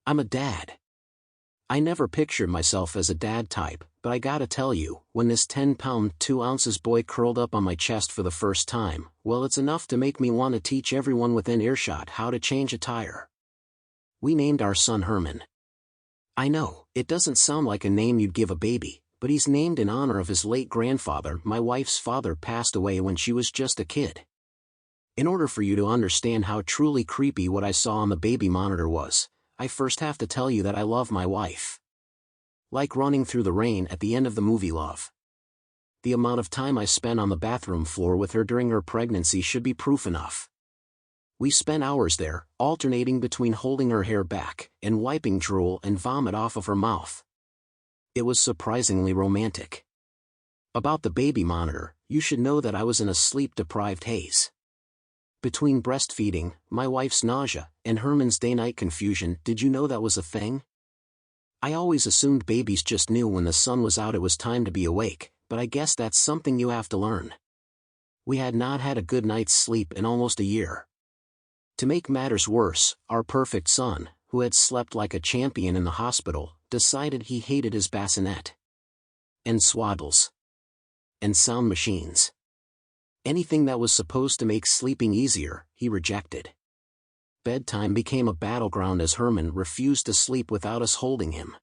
I'm a dad. I never pictured myself as a dad type, but I gotta tell you, when this 10-pound, 2 ounces boy curled up on my chest for the first time, well, it's enough to make me want to teach everyone within earshot how to change a tire. We named our son Herman. I know, it doesn't sound like a name you'd give a baby, but he's named in honor of his late grandfather. My wife's father passed away when she was just a kid. In order for you to understand how truly creepy what I saw on the baby monitor was, I first have to tell you that I love my wife. Like running through the rain at the end of the movie Love. The amount of time I spent on the bathroom floor with her during her pregnancy should be proof enough. We spent hours there, alternating between holding her hair back and wiping drool and vomit off of her mouth. It was surprisingly romantic. About the baby monitor, you should know that I was in a sleep-deprived haze. Between breastfeeding, my wife's nausea, and Herman's day-night confusion, did you know that was a thing? I always assumed babies just knew when the sun was out it was time to be awake, but I guess that's something you have to learn. We had not had a good night's sleep in almost a year. To make matters worse, our perfect son, who had slept like a champion in the hospital, decided he hated his bassinet. And swaddles. And sound machines. Anything that was supposed to make sleeping easier, he rejected. Bedtime became a battleground as Herman refused to sleep without us holding him.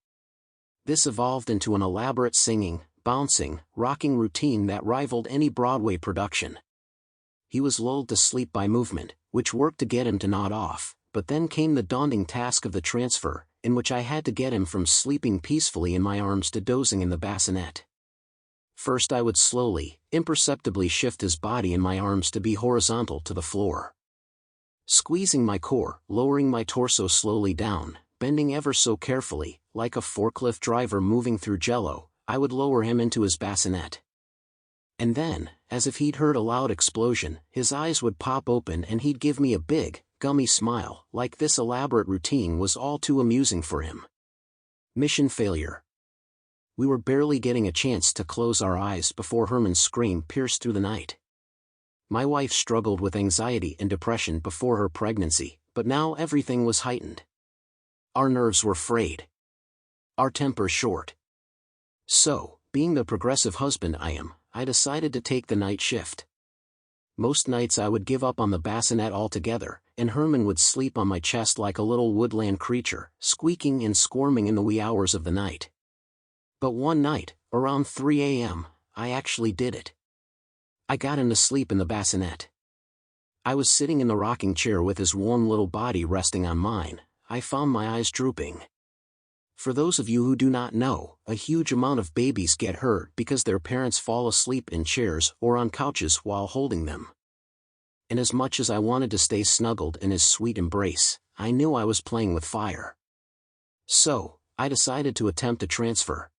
This evolved into an elaborate singing, bouncing, rocking routine that rivaled any Broadway production. He was lulled to sleep by movement, which worked to get him to nod off, but then came the daunting task of the transfer, in which I had to get him from sleeping peacefully in my arms to dozing in the bassinet. First I would slowly, imperceptibly shift his body in my arms to be horizontal to the floor. Squeezing my core, lowering my torso slowly down, bending ever so carefully, like a forklift driver moving through jello, I would lower him into his bassinet. And then, as if he'd heard a loud explosion, his eyes would pop open and he'd give me a big, gummy smile, like this elaborate routine was all too amusing for him. Mission failure. We were barely getting a chance to close our eyes before Herman's scream pierced through the night. My wife struggled with anxiety and depression before her pregnancy, but now everything was heightened. Our nerves were frayed. Our tempers short. So, being the progressive husband I am, I decided to take the night shift. Most nights I would give up on the bassinet altogether, and Herman would sleep on my chest like a little woodland creature, squeaking and squirming in the wee hours of the night. But one night, around 3 a.m., I actually did it. I got him to sleep in the bassinet. I was sitting in the rocking chair with his warm little body resting on mine. I found my eyes drooping. For those of you who do not know, a huge amount of babies get hurt because their parents fall asleep in chairs or on couches while holding them. And as much as I wanted to stay snuggled in his sweet embrace, I knew I was playing with fire. So, I decided to attempt a transfer.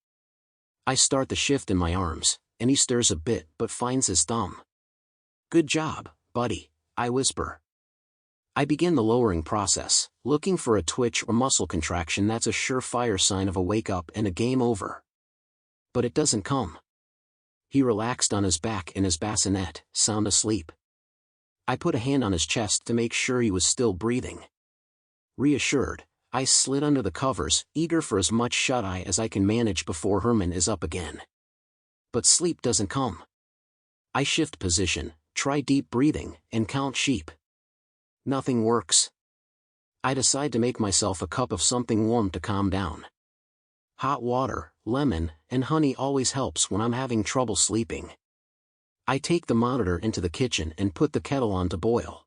I start the shift in my arms, and he stirs a bit but finds his thumb. "Good job, buddy," I whisper. I begin the lowering process, looking for a twitch or muscle contraction that's a surefire sign of a wake-up and a game over. But it doesn't come. He relaxed on his back in his bassinet, sound asleep. I put a hand on his chest to make sure he was still breathing. Reassured, I slid under the covers, eager for as much shut-eye as I can manage before Herman is up again. But sleep doesn't come. I shift position, try deep breathing, and count sheep. Nothing works. I decide to make myself a cup of something warm to calm down. Hot water, lemon, and honey always helps when I'm having trouble sleeping. I take the monitor into the kitchen and put the kettle on to boil.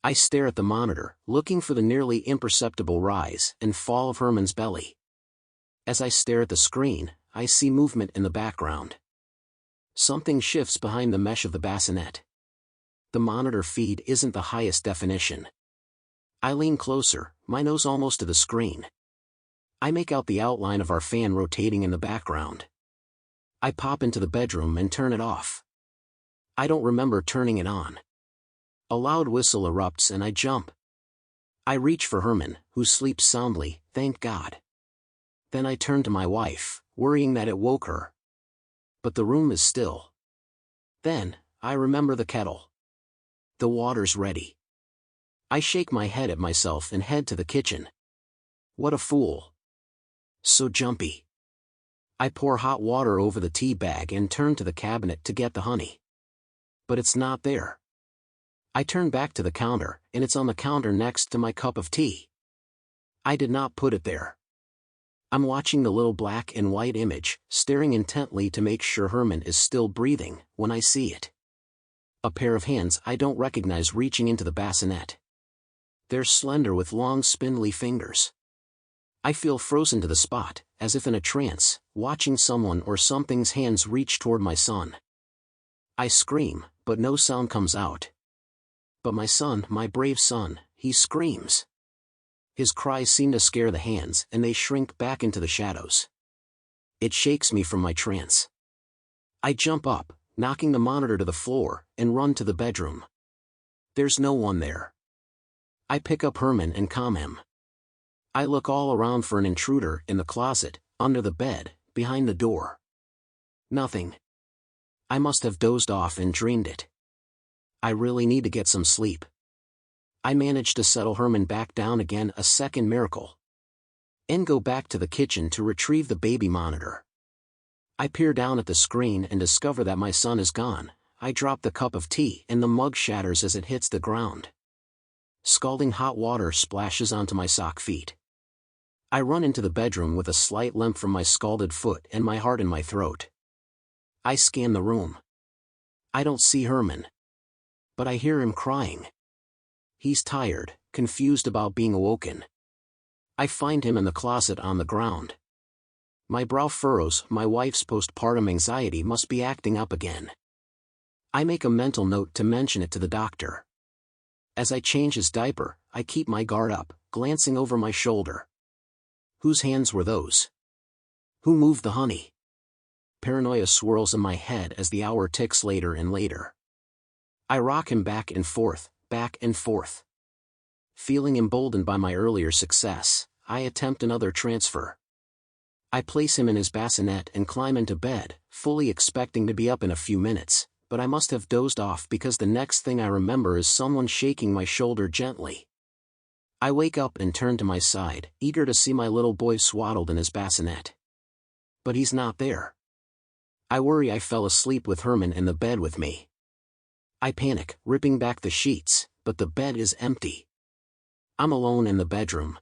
I stare at the monitor, looking for the nearly imperceptible rise and fall of Herman's belly. As I stare at the screen, I see movement in the background. Something shifts behind the mesh of the bassinet. The monitor feed isn't the highest definition. I lean closer, my nose almost to the screen. I make out the outline of our fan rotating in the background. I pop into the bedroom and turn it off. I don't remember turning it on. A loud whistle erupts and I jump. I reach for Herman, who sleeps soundly, thank God. Then I turn to my wife, worrying that it woke her. But the room is still. Then, I remember the kettle. The water's ready. I shake my head at myself and head to the kitchen. What a fool. So jumpy. I pour hot water over the tea bag and turn to the cabinet to get the honey. But it's not there. I turn back to the counter, and it's on the counter next to my cup of tea. I did not put it there. I'm watching the little black and white image, staring intently to make sure Herman is still breathing, when I see it. A pair of hands I don't recognize reaching into the bassinet. They're slender with long spindly fingers. I feel frozen to the spot, as if in a trance, watching someone or something's hands reach toward my son. I scream, but no sound comes out. But my son, my brave son, he screams. His cries seem to scare the hands, and they shrink back into the shadows. It shakes me from my trance. I jump up, knocking the monitor to the floor, and run to the bedroom. There's no one there. I pick up Herman and calm him. I look all around for an intruder in the closet, under the bed, behind the door. Nothing. I must have dozed off and dreamed it. I really need to get some sleep. I manage to settle Herman back down again, a second miracle. And go back to the kitchen to retrieve the baby monitor. I peer down at the screen and discover that my son is gone. I drop the cup of tea and the mug shatters as it hits the ground. Scalding hot water splashes onto my sock feet. I run into the bedroom with a slight limp from my scalded foot and my heart in my throat. I scan the room. I don't see Herman. But I hear him crying. He's tired, confused about being awoken. I find him in the closet on the ground. My brow furrows, my wife's postpartum anxiety must be acting up again. I make a mental note to mention it to the doctor. As I change his diaper, I keep my guard up, glancing over my shoulder. Whose hands were those? Who moved the honey? Paranoia swirls in my head as the hour ticks later and later. I rock him back and forth, back and forth. Feeling emboldened by my earlier success, I attempt another transfer. I place him in his bassinet and climb into bed, fully expecting to be up in a few minutes, but I must have dozed off because the next thing I remember is someone shaking my shoulder gently. I wake up and turn to my side, eager to see my little boy swaddled in his bassinet. But he's not there. I worry I fell asleep with Herman in the bed with me. I panic, ripping back the sheets, but the bed is empty. I'm alone in the bedroom.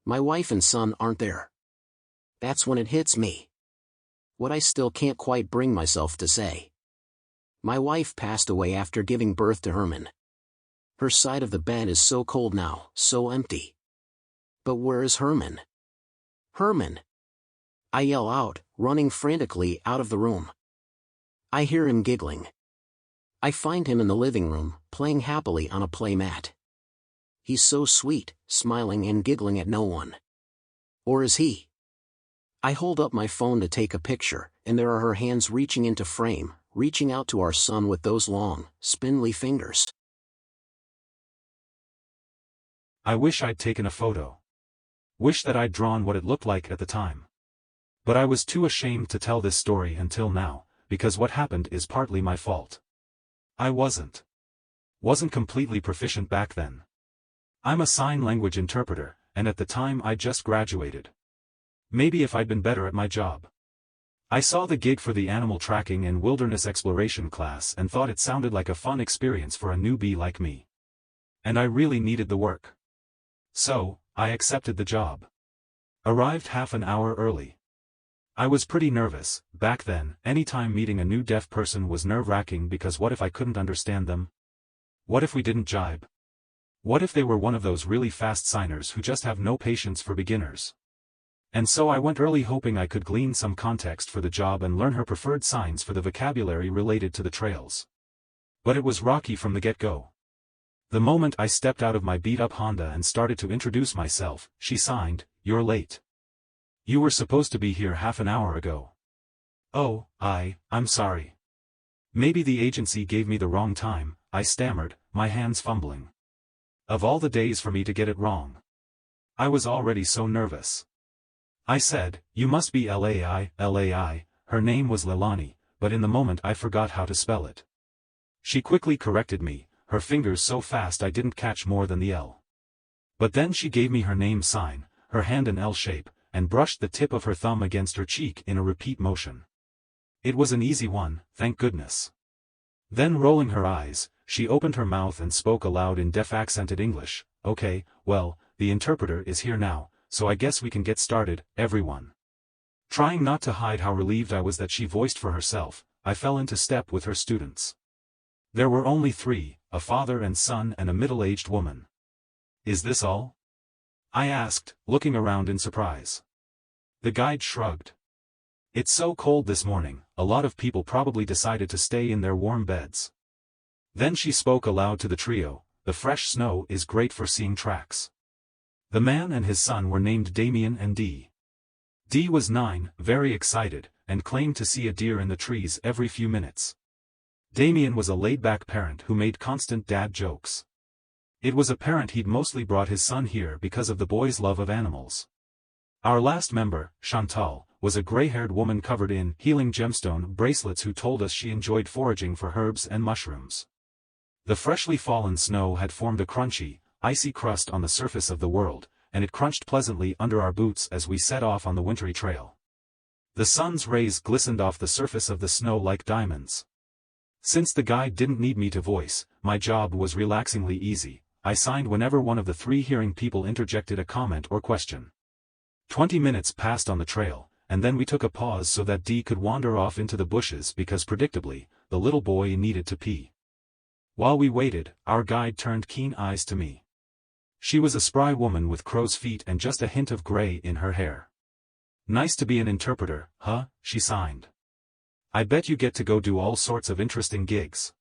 My wife and son aren't there. That's when it hits me. What I still can't quite bring myself to say. My wife passed away after giving birth to Herman. Her side of the bed is so cold now, so empty. But where is Herman? Herman! I yell out, running frantically out of the room. I hear him giggling. I find him in the living room, playing happily on a play mat. He's so sweet, smiling and giggling at no one. Or is he? I hold up my phone to take a picture, and there are her hands reaching into frame, reaching out to our son with those long, spindly fingers. I wish I'd taken a photo. Wish that I'd drawn what it looked like at the time. But I was too ashamed to tell this story until now, because what happened is partly my fault. I wasn't completely proficient back then. I'm a sign language interpreter, and at the time I just graduated. Maybe if I'd been better at my job. I saw the gig for the animal tracking and wilderness exploration class and thought it sounded like a fun experience for a newbie like me. And I really needed the work. So, I accepted the job. Arrived half an hour early. I was pretty nervous. Back then, anytime meeting a new deaf person was nerve-wracking because what if I couldn't understand them? What if we didn't jibe? What if they were one of those really fast signers who just have no patience for beginners? And so I went early hoping I could glean some context for the job and learn her preferred signs for the vocabulary related to the trails. But it was rocky from the get-go. The moment I stepped out of my beat-up Honda and started to introduce myself, she signed, "You're late. You were supposed to be here half an hour ago." "Oh, I'm sorry. Maybe the agency gave me the wrong time," I stammered, my hands fumbling. Of all the days for me to get it wrong. I was already so nervous. I said, "You must be Lai." Her name was Leilani, but in the moment I forgot how to spell it. She quickly corrected me, her fingers so fast I didn't catch more than the L. But then she gave me her name sign, her hand an L shape, and brushed the tip of her thumb against her cheek in a repeat motion. It was an easy one, thank goodness. Then rolling her eyes, she opened her mouth and spoke aloud in deaf-accented English. Okay, well, the interpreter is here now, so I guess we can get started, everyone. Trying not to hide how relieved I was that she voiced for herself, I fell into step with her students. There were only 3, a father and son and a middle-aged woman. Is this all? I asked, looking around in surprise. The guide shrugged. It's so cold this morning, a lot of people probably decided to stay in their warm beds. Then she spoke aloud to the trio. The fresh snow is great for seeing tracks. The man and his son were named Damien and Dee. Dee was 9, very excited, and claimed to see a deer in the trees every few minutes. Damien was a laid-back parent who made constant dad jokes. It was apparent he'd mostly brought his son here because of the boy's love of animals. Our last member, Chantal, was a gray-haired woman covered in healing gemstone bracelets who told us she enjoyed foraging for herbs and mushrooms. The freshly fallen snow had formed a crunchy, icy crust on the surface of the world, and it crunched pleasantly under our boots as we set off on the wintry trail. The sun's rays glistened off the surface of the snow like diamonds. Since the guide didn't need me to voice, my job was relaxingly easy. I signed whenever one of the 3 hearing people interjected a comment or question. 20 minutes passed on the trail, and then we took a pause so that Dee could wander off into the bushes because predictably, the little boy needed to pee. While we waited, our guide turned keen eyes to me. She was a spry woman with crow's feet and just a hint of gray in her hair. Nice to be an interpreter, huh? She signed. I bet you get to go do all sorts of interesting gigs.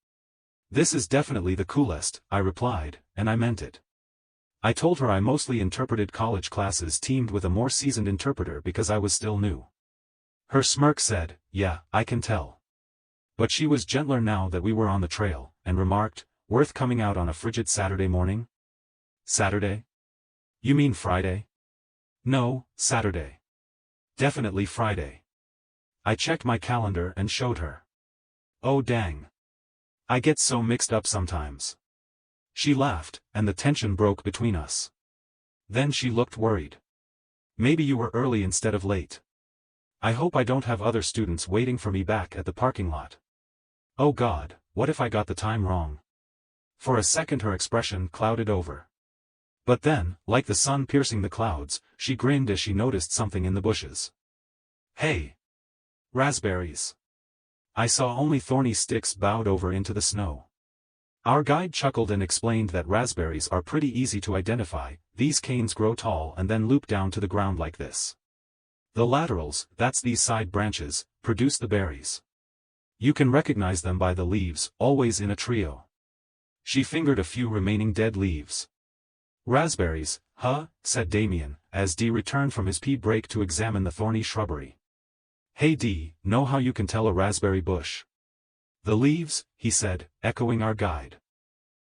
This is definitely the coolest, I replied, and I meant it. I told her I mostly interpreted college classes teamed with a more seasoned interpreter because I was still new. Her smirk said, yeah, I can tell. But she was gentler now that we were on the trail, and remarked, worth coming out on a frigid Saturday morning? Saturday? You mean Friday? No, Saturday. Definitely Friday. I checked my calendar and showed her. Oh dang. I get so mixed up sometimes. She laughed, and the tension broke between us. Then she looked worried. Maybe you were early instead of late. I hope I don't have other students waiting for me back at the parking lot. Oh God, what if I got the time wrong? For a second her expression clouded over. But then, like the sun piercing the clouds, she grinned as she noticed something in the bushes. Hey! Raspberries! I saw only thorny sticks bowed over into the snow. Our guide chuckled and explained that raspberries are pretty easy to identify. These canes grow tall and then loop down to the ground like this. The laterals, that's these side branches, produce the berries. You can recognize them by the leaves, always in a trio. She fingered a few remaining dead leaves. Raspberries, huh? Said Damien, as Dee returned from his pee break to examine the thorny shrubbery. Hey Dee, know how you can tell a raspberry bush? The leaves, he said, echoing our guide.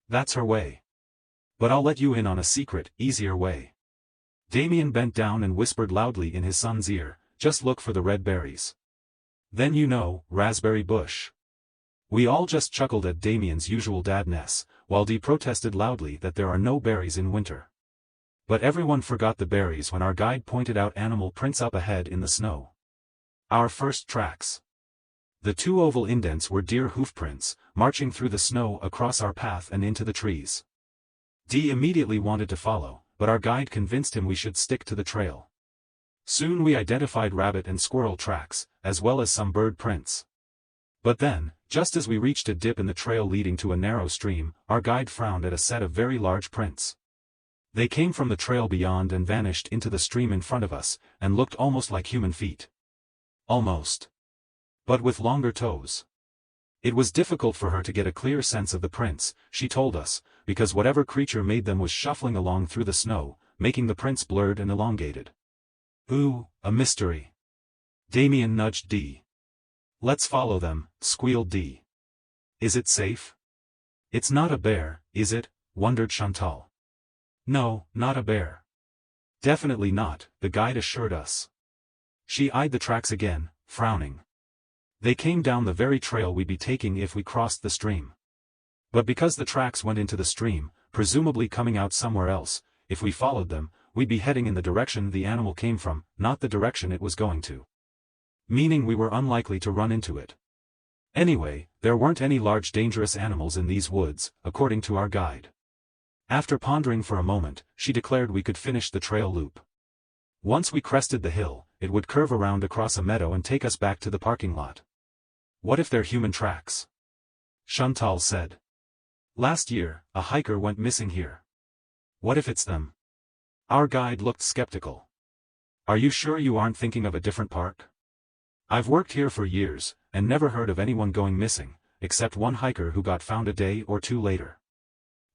That's her way. But I'll let you in on a secret, easier way. Damien bent down and whispered loudly in his son's ear, just look for the red berries. Then you know, raspberry bush. We all just chuckled at Damien's usual dadness, while Dee protested loudly that there are no berries in winter. But everyone forgot the berries when our guide pointed out animal prints up ahead in the snow. Our first tracks. The 2 oval indents were deer hoofprints, marching through the snow across our path and into the trees. Dee immediately wanted to follow, but our guide convinced him we should stick to the trail. Soon we identified rabbit and squirrel tracks, as well as some bird prints. But then, just as we reached a dip in the trail leading to a narrow stream, our guide frowned at a set of very large prints. They came from the trail beyond and vanished into the stream in front of us, and looked almost like human feet. Almost. But with longer toes. It was difficult for her to get a clear sense of the prints, she told us, because whatever creature made them was shuffling along through the snow, making the prints blurred and elongated. Ooh, a mystery. Damien nudged Dee. Let's follow them, squealed Dee. Is it safe? It's not a bear, is it? Wondered Chantal. No, not a bear. Definitely not, the guide assured us. She eyed the tracks again, frowning. They came down the very trail we'd be taking if we crossed the stream. But because the tracks went into the stream, presumably coming out somewhere else, if we followed them, we'd be heading in the direction the animal came from, not the direction it was going to. Meaning we were unlikely to run into it. Anyway, there weren't any large dangerous animals in these woods, according to our guide. After pondering for a moment, she declared we could finish the trail loop. Once we crested the hill, it would curve around across a meadow and take us back to the parking lot. What if they're human tracks? Chantal said. Last year, a hiker went missing here. What if it's them? Our guide looked skeptical. Are you sure you aren't thinking of a different park? I've worked here for years, and never heard of anyone going missing, except one hiker who got found a day or two later.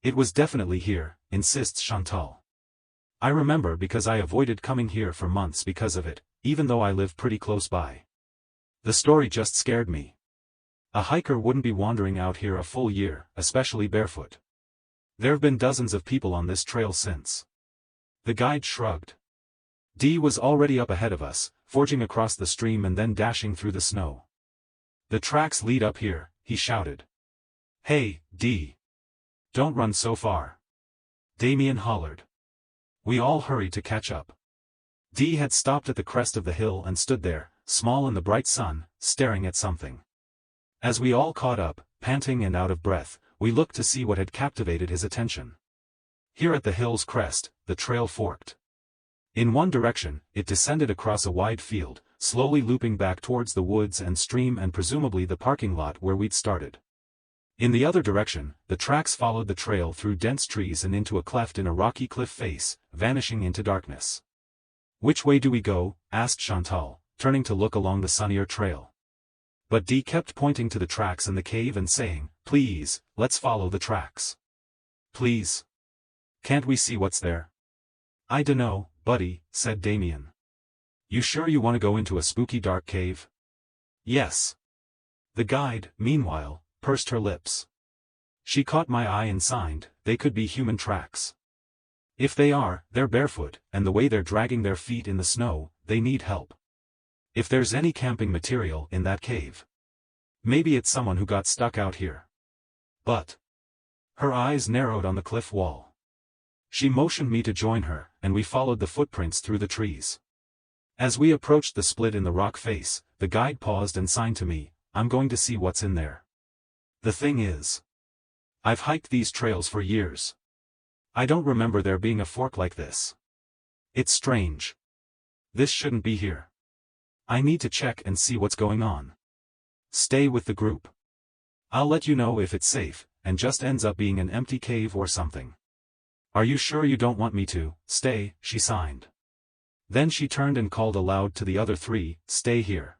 It was definitely here, insists Chantal. I remember because I avoided coming here for months because of it, even though I live pretty close by. The story just scared me. A hiker wouldn't be wandering out here a full year, especially barefoot. There have been dozens of people on this trail since. The guide shrugged. Dee was already up ahead of us, forging across the stream and then dashing through the snow. The tracks lead up here, he shouted. Hey, Dee. Don't run so far. Damien hollered. We all hurried to catch up. Dee had stopped at the crest of the hill and stood there, small in the bright sun, staring at something. As we all caught up, panting and out of breath, we looked to see what had captivated his attention. Here at the hill's crest, the trail forked. In one direction, it descended across a wide field, slowly looping back towards the woods and stream and presumably the parking lot where we'd started. In the other direction, the tracks followed the trail through dense trees and into a cleft in a rocky cliff face, vanishing into darkness. Which way do we go? Asked Chantal, turning to look along the sunnier trail. But Dee kept pointing to the tracks in the cave and saying, Please, let's follow the tracks. Please. Can't we see what's there? I dunno, buddy, said Damien. You sure you want to go into a spooky dark cave? Yes. The guide, meanwhile, pursed her lips. She caught my eye and signed, they could be human tracks. If they are, they're barefoot, and the way they're dragging their feet in the snow, they need help. If there's any camping material in that cave. Maybe it's someone who got stuck out here. But. Her eyes narrowed on the cliff wall. She motioned me to join her, and we followed the footprints through the trees. As we approached the split in the rock face, the guide paused and signed to me, I'm going to see what's in there. The thing is, I've hiked these trails for years. I don't remember there being a fork like this. It's strange. This shouldn't be here. I need to check and see what's going on. Stay with the group. I'll let you know if it's safe, and just ends up being an empty cave or something. Are you sure you don't want me to stay? She signed. Then she turned and called aloud to the other three, stay here.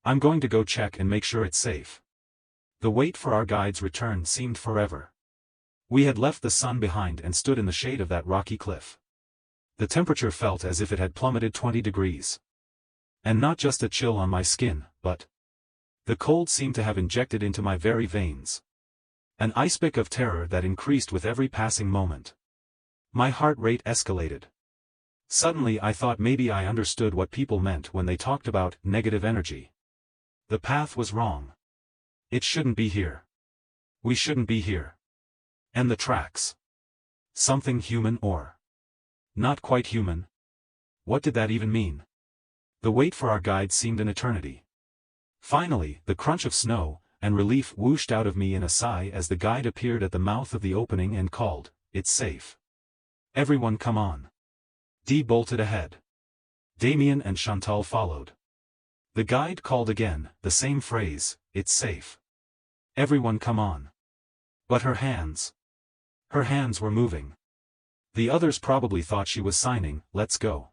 I'm going to go check and make sure it's safe. The wait for our guide's return seemed forever. We had left the sun behind and stood in the shade of that rocky cliff. The temperature felt as if it had plummeted 20 degrees. And not just a chill on my skin, but the cold seemed to have injected into my very veins. An icepick of terror that increased with every passing moment. My heart rate escalated. Suddenly I thought maybe I understood what people meant when they talked about negative energy. The path was wrong. It shouldn't be here. We shouldn't be here. And the tracks. Something human or not quite human. What did that even mean? The wait for our guide seemed an eternity. Finally, the crunch of snow and relief whooshed out of me in a sigh as the guide appeared at the mouth of the opening and called, It's safe. Everyone come on. Dee bolted ahead. Damien and Chantal followed. The guide called again, the same phrase, It's safe. Everyone come on. But her hands were moving. The others probably thought she was signing, let's go.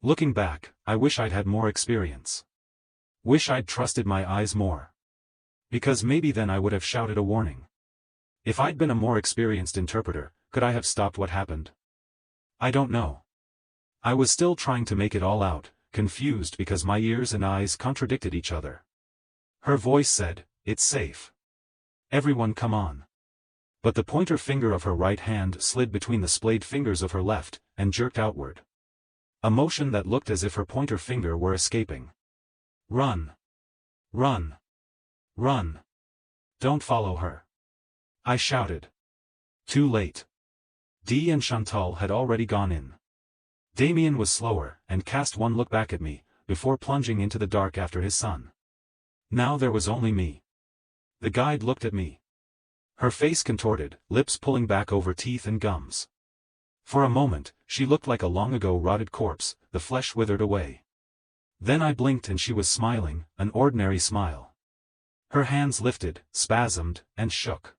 Looking back, I wish I'd had more experience. Wish I'd trusted my eyes more. Because maybe then I would have shouted a warning. If I'd been a more experienced interpreter, could I have stopped what happened? I don't know. I was still trying to make it all out, confused because my ears and eyes contradicted each other. Her voice said, It's safe. Everyone come on. But the pointer finger of her right hand slid between the splayed fingers of her left, and jerked outward. A motion that looked as if her pointer finger were escaping. Run. Run. Run. Don't follow her. I shouted. Too late. Dee and Chantal had already gone in. Damien was slower, and cast one look back at me, before plunging into the dark after his son. Now there was only me. The guide looked at me. Her face contorted, lips pulling back over teeth and gums. For a moment, she looked like a long-ago rotted corpse, the flesh withered away. Then I blinked and she was smiling, an ordinary smile. Her hands lifted, spasmed, and shook.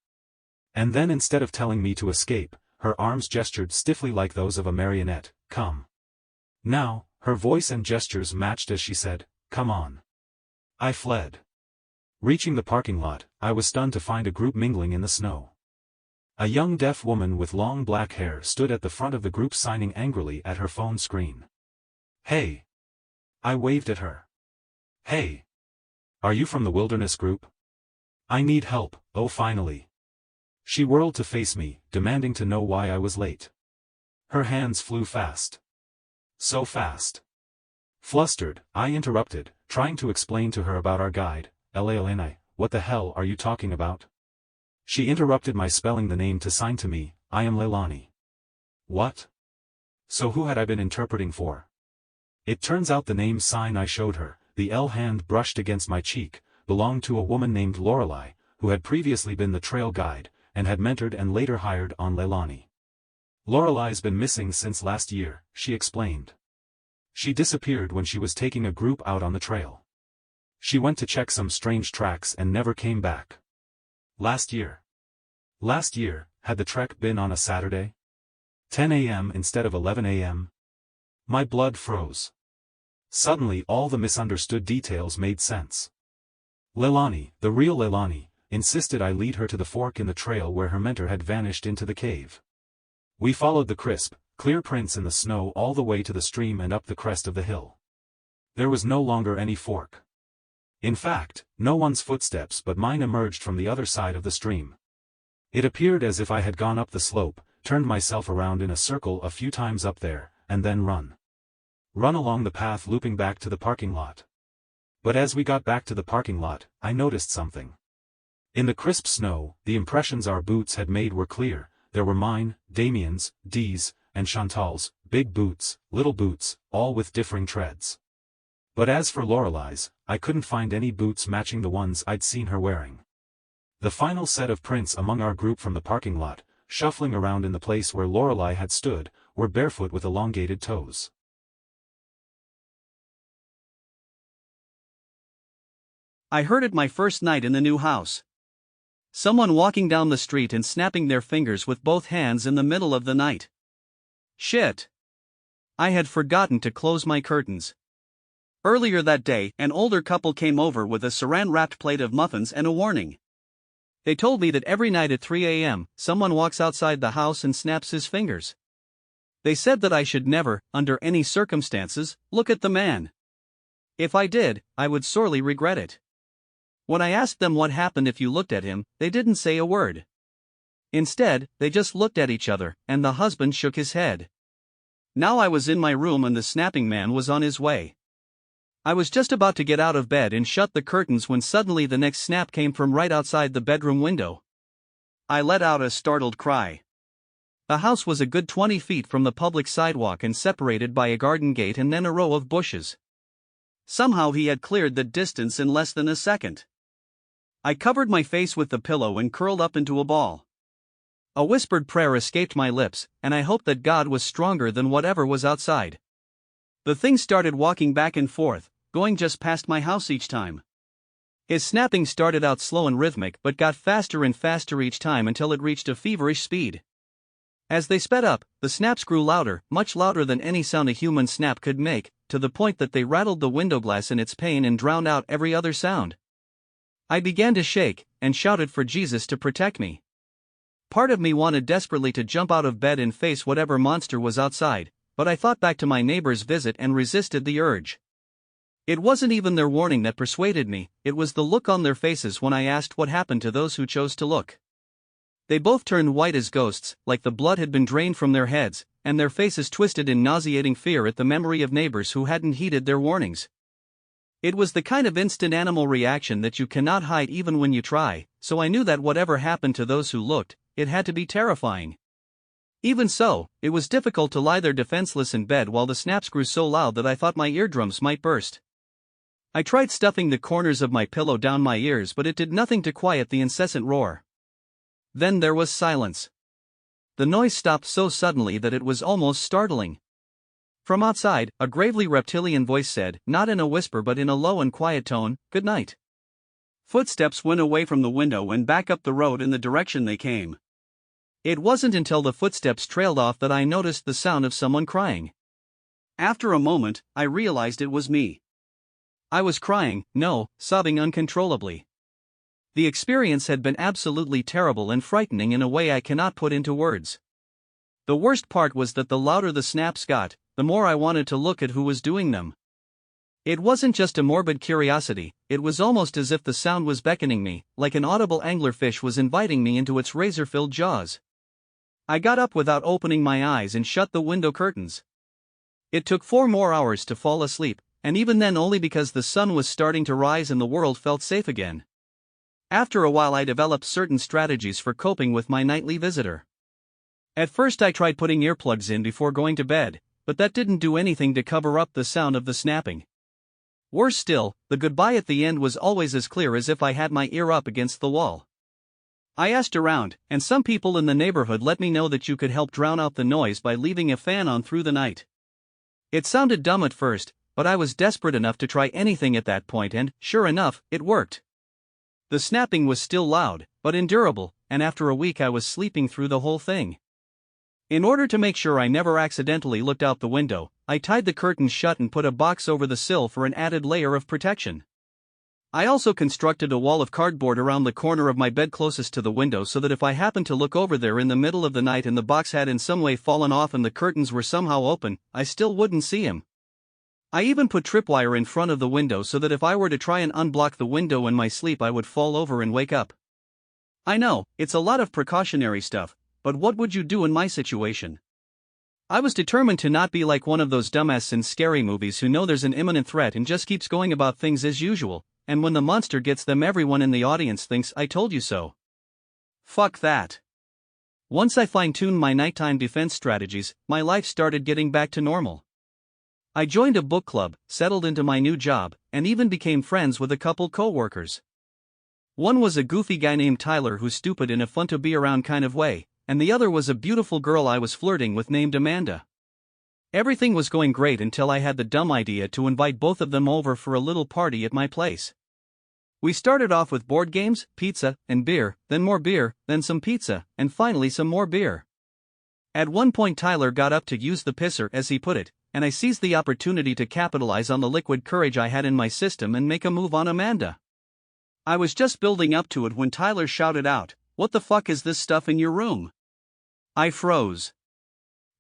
And then instead of telling me to escape, her arms gestured stiffly like those of a marionette, "Come." Now, her voice and gestures matched as she said, "Come on." I fled. Reaching the parking lot, I was stunned to find a group mingling in the snow. A young deaf woman with long black hair stood at the front of the group signing angrily at her phone screen. "Hey!" I waved at her. "Hey! Are you from the wilderness group? I need help, oh finally." She whirled to face me, demanding to know why I was late. Her hands flew fast. So fast. Flustered, I interrupted, trying to explain to her about our guide. "Leilani, what the hell are you talking about?" She interrupted my spelling the name to sign to me, "I am Leilani." What? So who had I been interpreting for? It turns out the name sign I showed her, the L hand brushed against my cheek, belonged to a woman named Lorelei, who had previously been the trail guide, and had mentored and later hired on Leilani. "Lorelei's been missing since last year," she explained. "She disappeared when she was taking a group out on the trail. She went to check some strange tracks and never came back." Last year? Last year, had the trek been on a Saturday? 10 a.m. instead of 11 a.m.? My blood froze. Suddenly all the misunderstood details made sense. Leilani, the real Leilani, insisted I lead her to the fork in the trail where her mentor had vanished into the cave. We followed the crisp, clear prints in the snow all the way to the stream and up the crest of the hill. There was no longer any fork. In fact, no one's footsteps but mine emerged from the other side of the stream. It appeared as if I had gone up the slope, turned myself around in a circle a few times up there, and then run. Run along the path looping back to the parking lot. But as we got back to the parking lot, I noticed something. In the crisp snow, the impressions our boots had made were clear. There were mine, Damien's, Dee's, and Chantal's, big boots, little boots, all with differing treads. But as for Lorelei's, I couldn't find any boots matching the ones I'd seen her wearing. The final set of prints among our group from the parking lot, shuffling around in the place where Lorelei had stood, were barefoot with elongated toes. I heard it my first night in the new house. Someone walking down the street and snapping their fingers with both hands in the middle of the night. Shit. I had forgotten to close my curtains. Earlier that day, an older couple came over with a saran-wrapped plate of muffins and a warning. They told me that every night at 3 a.m., someone walks outside the house and snaps his fingers. They said that I should never, under any circumstances, look at the man. If I did, I would sorely regret it. When I asked them what happened if you looked at him, they didn't say a word. Instead, they just looked at each other, and the husband shook his head. Now I was in my room and the snapping man was on his way. I was just about to get out of bed and shut the curtains when suddenly the next snap came from right outside the bedroom window. I let out a startled cry. The house was a good 20 feet from the public sidewalk and separated by a garden gate and then a row of bushes. Somehow he had cleared the distance in less than a second. I covered my face with the pillow and curled up into a ball. A whispered prayer escaped my lips, and I hoped that God was stronger than whatever was outside. The thing started walking back and forth, going just past my house each time. His snapping started out slow and rhythmic but got faster and faster each time until it reached a feverish speed. As they sped up, the snaps grew louder, much louder than any sound a human snap could make, to the point that they rattled the window glass in its pain and drowned out every other sound. I began to shake, and shouted for Jesus to protect me. Part of me wanted desperately to jump out of bed and face whatever monster was outside, but I thought back to my neighbor's visit and resisted the urge. It wasn't even their warning that persuaded me, it was the look on their faces when I asked what happened to those who chose to look. They both turned white as ghosts, like the blood had been drained from their heads, and their faces twisted in nauseating fear at the memory of neighbors who hadn't heeded their warnings. It was the kind of instant animal reaction that you cannot hide even when you try, so I knew that whatever happened to those who looked, it had to be terrifying. Even so, it was difficult to lie there defenseless in bed while the snaps grew so loud that I thought my eardrums might burst. I tried stuffing the corners of my pillow down my ears, but it did nothing to quiet the incessant roar. Then there was silence. The noise stopped so suddenly that it was almost startling. From outside, a gravely reptilian voice said, not in a whisper but in a low and quiet tone, "Good night." Footsteps went away from the window and back up the road in the direction they came. It wasn't until the footsteps trailed off that I noticed the sound of someone crying. After a moment, I realized it was me. I was crying, no, sobbing uncontrollably. The experience had been absolutely terrible and frightening in a way I cannot put into words. The worst part was that the louder the snaps got, the more I wanted to look at who was doing them. It wasn't just a morbid curiosity, it was almost as if the sound was beckoning me, like an audible anglerfish was inviting me into its razor-filled jaws. I got up without opening my eyes and shut the window curtains. It took 4 more hours to fall asleep, and even then only because the sun was starting to rise and the world felt safe again. After a while I developed certain strategies for coping with my nightly visitor. At first I tried putting earplugs in before going to bed, but that didn't do anything to cover up the sound of the snapping. Worse still, the goodbye at the end was always as clear as if I had my ear up against the wall. I asked around, and some people in the neighborhood let me know that you could help drown out the noise by leaving a fan on through the night. It sounded dumb at first, but I was desperate enough to try anything at that point and, sure enough, it worked. The snapping was still loud, but endurable, and after a week I was sleeping through the whole thing. In order to make sure I never accidentally looked out the window, I tied the curtains shut and put a box over the sill for an added layer of protection. I also constructed a wall of cardboard around the corner of my bed closest to the window so that if I happened to look over there in the middle of the night and the box had in some way fallen off and the curtains were somehow open, I still wouldn't see him. I even put tripwire in front of the window so that if I were to try and unblock the window in my sleep I would fall over and wake up. I know, it's a lot of precautionary stuff, but what would you do in my situation? I was determined to not be like one of those dumbasses in scary movies who know there's an imminent threat and just keeps going about things as usual, and when the monster gets them everyone in the audience thinks I told you so. Fuck that. Once I fine-tuned my nighttime defense strategies, my life started getting back to normal. I joined a book club, settled into my new job, and even became friends with a couple co-workers. One was a goofy guy named Tyler who's stupid in a fun-to-be-around kind of way, and the other was a beautiful girl I was flirting with named Amanda. Everything was going great until I had the dumb idea to invite both of them over for a little party at my place. We started off with board games, pizza, and beer, then more beer, then some pizza, and finally some more beer. At one point Tyler got up to use the pisser as he put it, and I seized the opportunity to capitalize on the liquid courage I had in my system and make a move on Amanda. I was just building up to it when Tyler shouted out, "What the fuck is this stuff in your room?" I froze.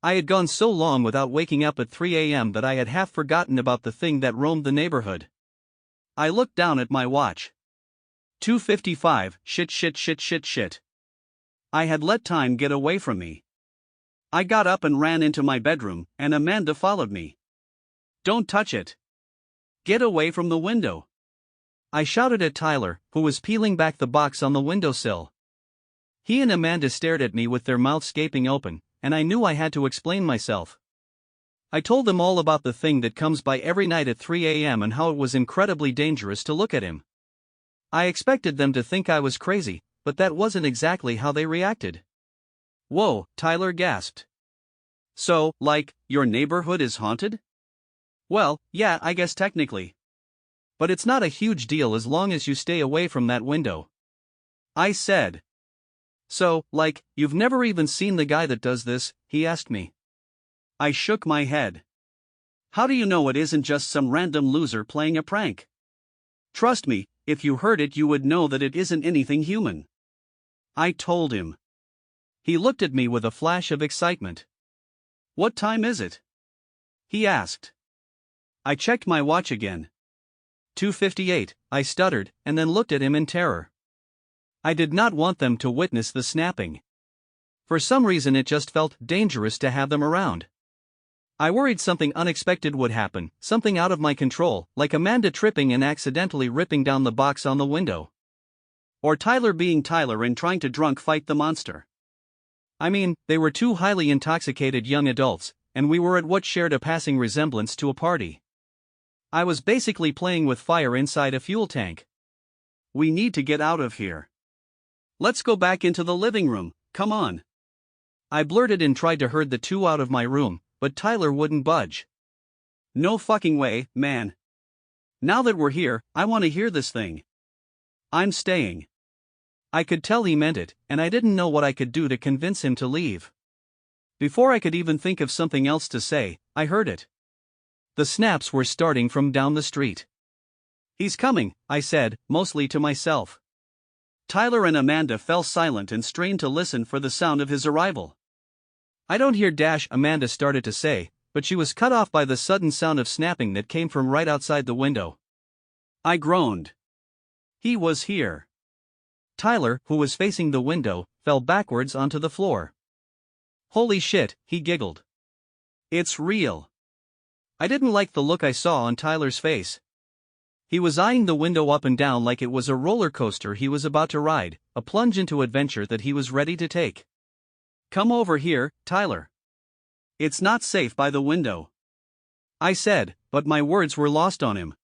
I had gone so long without waking up at 3 a.m. that I had half forgotten about the thing that roamed the neighborhood. I looked down at my watch. 2:55, shit. I had let time get away from me. I got up and ran into my bedroom, and Amanda followed me. "Don't touch it. Get away from the window," I shouted at Tyler, who was peeling back the box on the windowsill. He and Amanda stared at me with their mouths gaping open, and I knew I had to explain myself. I told them all about the thing that comes by every night at 3 a.m. and how it was incredibly dangerous to look at him. I expected them to think I was crazy, but that wasn't exactly how they reacted. "Whoa," Tyler gasped. "So, like, your neighborhood is haunted?" "Well, yeah, I guess technically. But it's not a huge deal as long as you stay away from that window," I said. "So, like, you've never even seen the guy that does this?" he asked me. I shook my head. "How do you know it isn't just some random loser playing a prank? Trust me, if you heard it you would know that it isn't anything human," I told him. He looked at me with a flash of excitement. "What time is it?" he asked. I checked my watch again. 2:58, I stuttered, and then looked at him in terror. I did not want them to witness the snapping. For some reason it just felt dangerous to have them around. I worried something unexpected would happen, something out of my control, like Amanda tripping and accidentally ripping down the box on the window. Or Tyler being Tyler and trying to drunk fight the monster. I mean, they were two highly intoxicated young adults, and we were at what shared a passing resemblance to a party. I was basically playing with fire inside a fuel tank. We need to get out of here. Let's go back into the living room, come on. I blurted and tried to herd the two out of my room, but Tyler wouldn't budge. No fucking way, man. Now that we're here, I want to hear this thing. I'm staying. I could tell he meant it, and I didn't know what I could do to convince him to leave. Before I could even think of something else to say, I heard it. The snaps were starting from down the street. He's coming, I said, mostly to myself. Tyler and Amanda fell silent and strained to listen for the sound of his arrival. I don't hear dash, Amanda started to say, but she was cut off by the sudden sound of snapping that came from right outside the window. I groaned. He was here. Tyler, who was facing the window, fell backwards onto the floor. Holy shit, he giggled. It's real. I didn't like the look I saw on Tyler's face. He was eyeing the window up and down like it was a roller coaster he was about to ride, a plunge into adventure that he was ready to take. Come over here, Tyler. It's not safe by the window. I said, but my words were lost on him.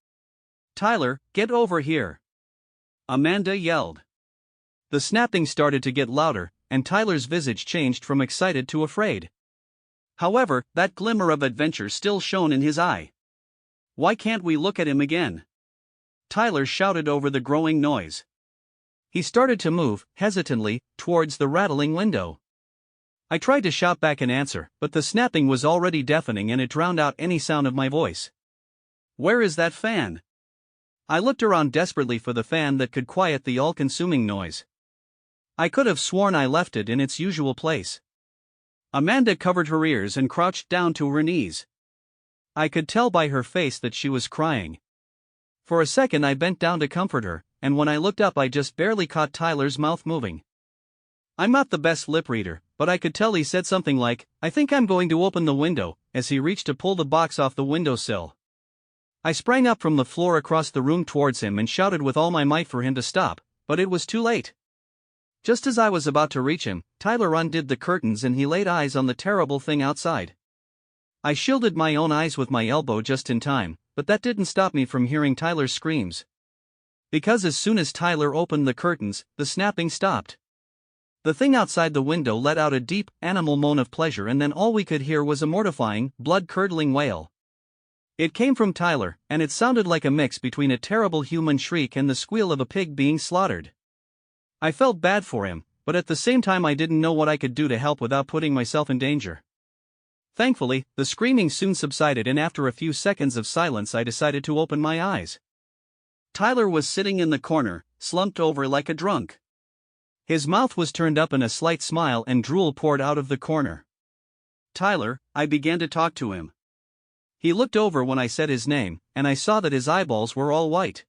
Tyler, get over here. Amanda yelled. The snapping started to get louder, and Tyler's visage changed from excited to afraid. However, that glimmer of adventure still shone in his eye. Why can't we look at him again? Tyler shouted over the growing noise. He started to move, hesitantly, towards the rattling window. I tried to shout back an answer, but the snapping was already deafening and it drowned out any sound of my voice. Where is that fan? I looked around desperately for the fan that could quiet the all-consuming noise. I could have sworn I left it in its usual place. Amanda covered her ears and crouched down to her knees. I could tell by her face that she was crying. For a second I bent down to comfort her, and when I looked up I just barely caught Tyler's mouth moving. I'm not the best lip reader, but I could tell he said something like, I think I'm going to open the window, as he reached to pull the box off the windowsill. I sprang up from the floor across the room towards him and shouted with all my might for him to stop, but it was too late. Just as I was about to reach him, Tyler undid the curtains and he laid eyes on the terrible thing outside. I shielded my own eyes with my elbow just in time, but that didn't stop me from hearing Tyler's screams. Because as soon as Tyler opened the curtains, the snapping stopped. The thing outside the window let out a deep, animal moan of pleasure and then all we could hear was a mortifying, blood-curdling wail. It came from Tyler, and it sounded like a mix between a terrible human shriek and the squeal of a pig being slaughtered. I felt bad for him, but at the same time I didn't know what I could do to help without putting myself in danger. Thankfully, the screaming soon subsided and after a few seconds of silence I decided to open my eyes. Tyler was sitting in the corner, slumped over like a drunk. His mouth was turned up in a slight smile and drool poured out of the corner. Tyler, I began to talk to him. He looked over when I said his name, and I saw that his eyeballs were all white.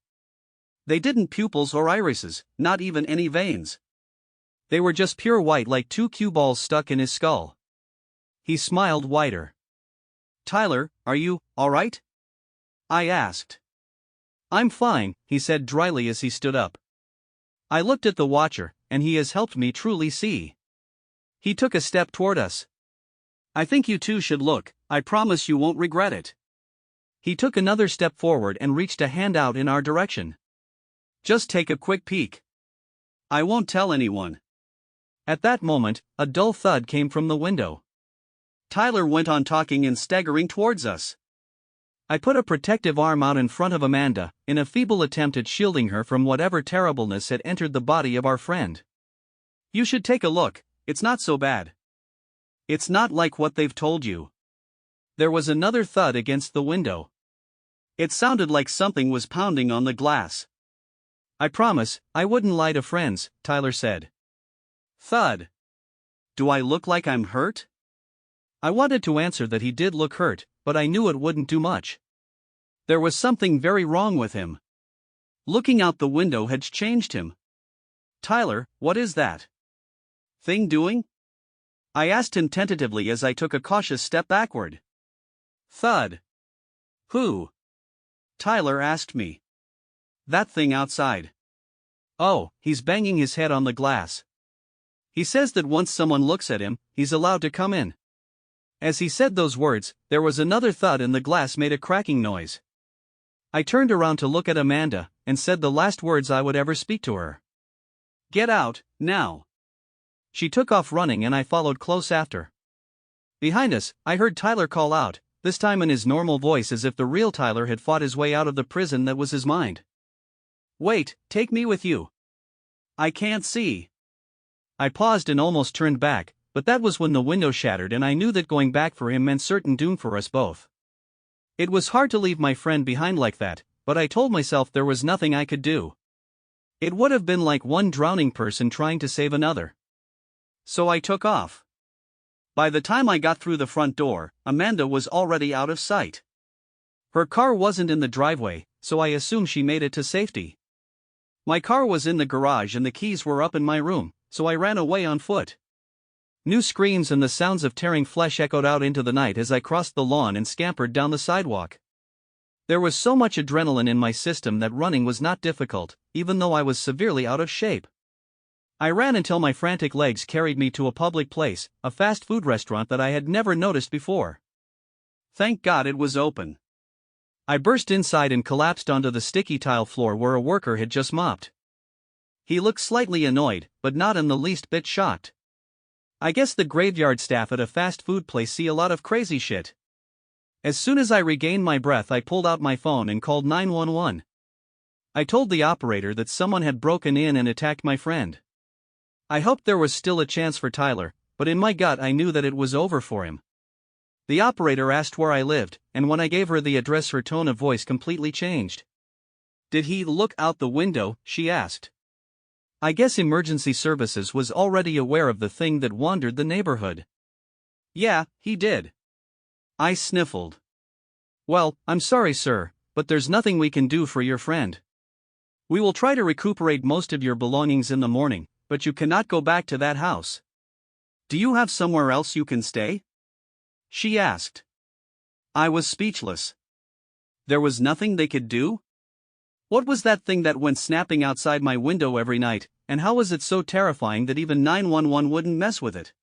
They didn't pupils or irises, not even any veins. They were just pure white like two cue balls stuck in his skull. He smiled wider. Tyler, are you all right? I asked. I'm fine, he said dryly as he stood up. I looked at the watcher, and he has helped me truly see. He took a step toward us. I think you two should look, I promise you won't regret it. He took another step forward and reached a hand out in our direction. Just take a quick peek. I won't tell anyone. At that moment, a dull thud came from the window. Tyler went on talking and staggering towards us. I put a protective arm out in front of Amanda, in a feeble attempt at shielding her from whatever terribleness had entered the body of our friend. You should take a look, it's not so bad. It's not like what they've told you. There was another thud against the window. It sounded like something was pounding on the glass. I promise, I wouldn't lie to friends, Tyler said. Thud. Do I look like I'm hurt? I wanted to answer that he did look hurt, but I knew it wouldn't do much. There was something very wrong with him. Looking out the window had changed him. Tyler, what is that thing doing? I asked him tentatively as I took a cautious step backward. Thud. Who? Tyler asked me. That thing outside. Oh, he's banging his head on the glass. He says that once someone looks at him, he's allowed to come in. As he said those words, there was another thud and the glass made a cracking noise. I turned around to look at Amanda, and said the last words I would ever speak to her. "Get out, now." She took off running and I followed close after. Behind us, I heard Tyler call out, this time in his normal voice as if the real Tyler had fought his way out of the prison that was his mind. "Wait, take me with you. I can't see." I paused and almost turned back, but that was when the window shattered and I knew that going back for him meant certain doom for us both. It was hard to leave my friend behind like that, but I told myself there was nothing I could do. It would have been like one drowning person trying to save another. So I took off. By the time I got through the front door, Amanda was already out of sight. Her car wasn't in the driveway, so I assumed she made it to safety. My car was in the garage and the keys were up in my room, so I ran away on foot. New screams and the sounds of tearing flesh echoed out into the night as I crossed the lawn and scampered down the sidewalk. There was so much adrenaline in my system that running was not difficult, even though I was severely out of shape. I ran until my frantic legs carried me to a public place, a fast food restaurant that I had never noticed before. Thank God it was open. I burst inside and collapsed onto the sticky tile floor where a worker had just mopped. He looked slightly annoyed, but not in the least bit shocked. I guess the graveyard staff at a fast food place see a lot of crazy shit. As soon as I regained my breath, I pulled out my phone and called 911. I told the operator that someone had broken in and attacked my friend. I hoped there was still a chance for Tyler, but in my gut I knew that it was over for him. The operator asked where I lived, and when I gave her the address her tone of voice completely changed. "Did he look out the window?" she asked. I guess emergency services was already aware of the thing that wandered the neighborhood. "Yeah, he did." I sniffled. "Well, I'm sorry, sir, but there's nothing we can do for your friend. We will try to recuperate most of your belongings in the morning, but you cannot go back to that house. Do you have somewhere else you can stay?" she asked. I was speechless. There was nothing they could do? What was that thing that went snapping outside my window every night, and how was it so terrifying that even 911 wouldn't mess with it?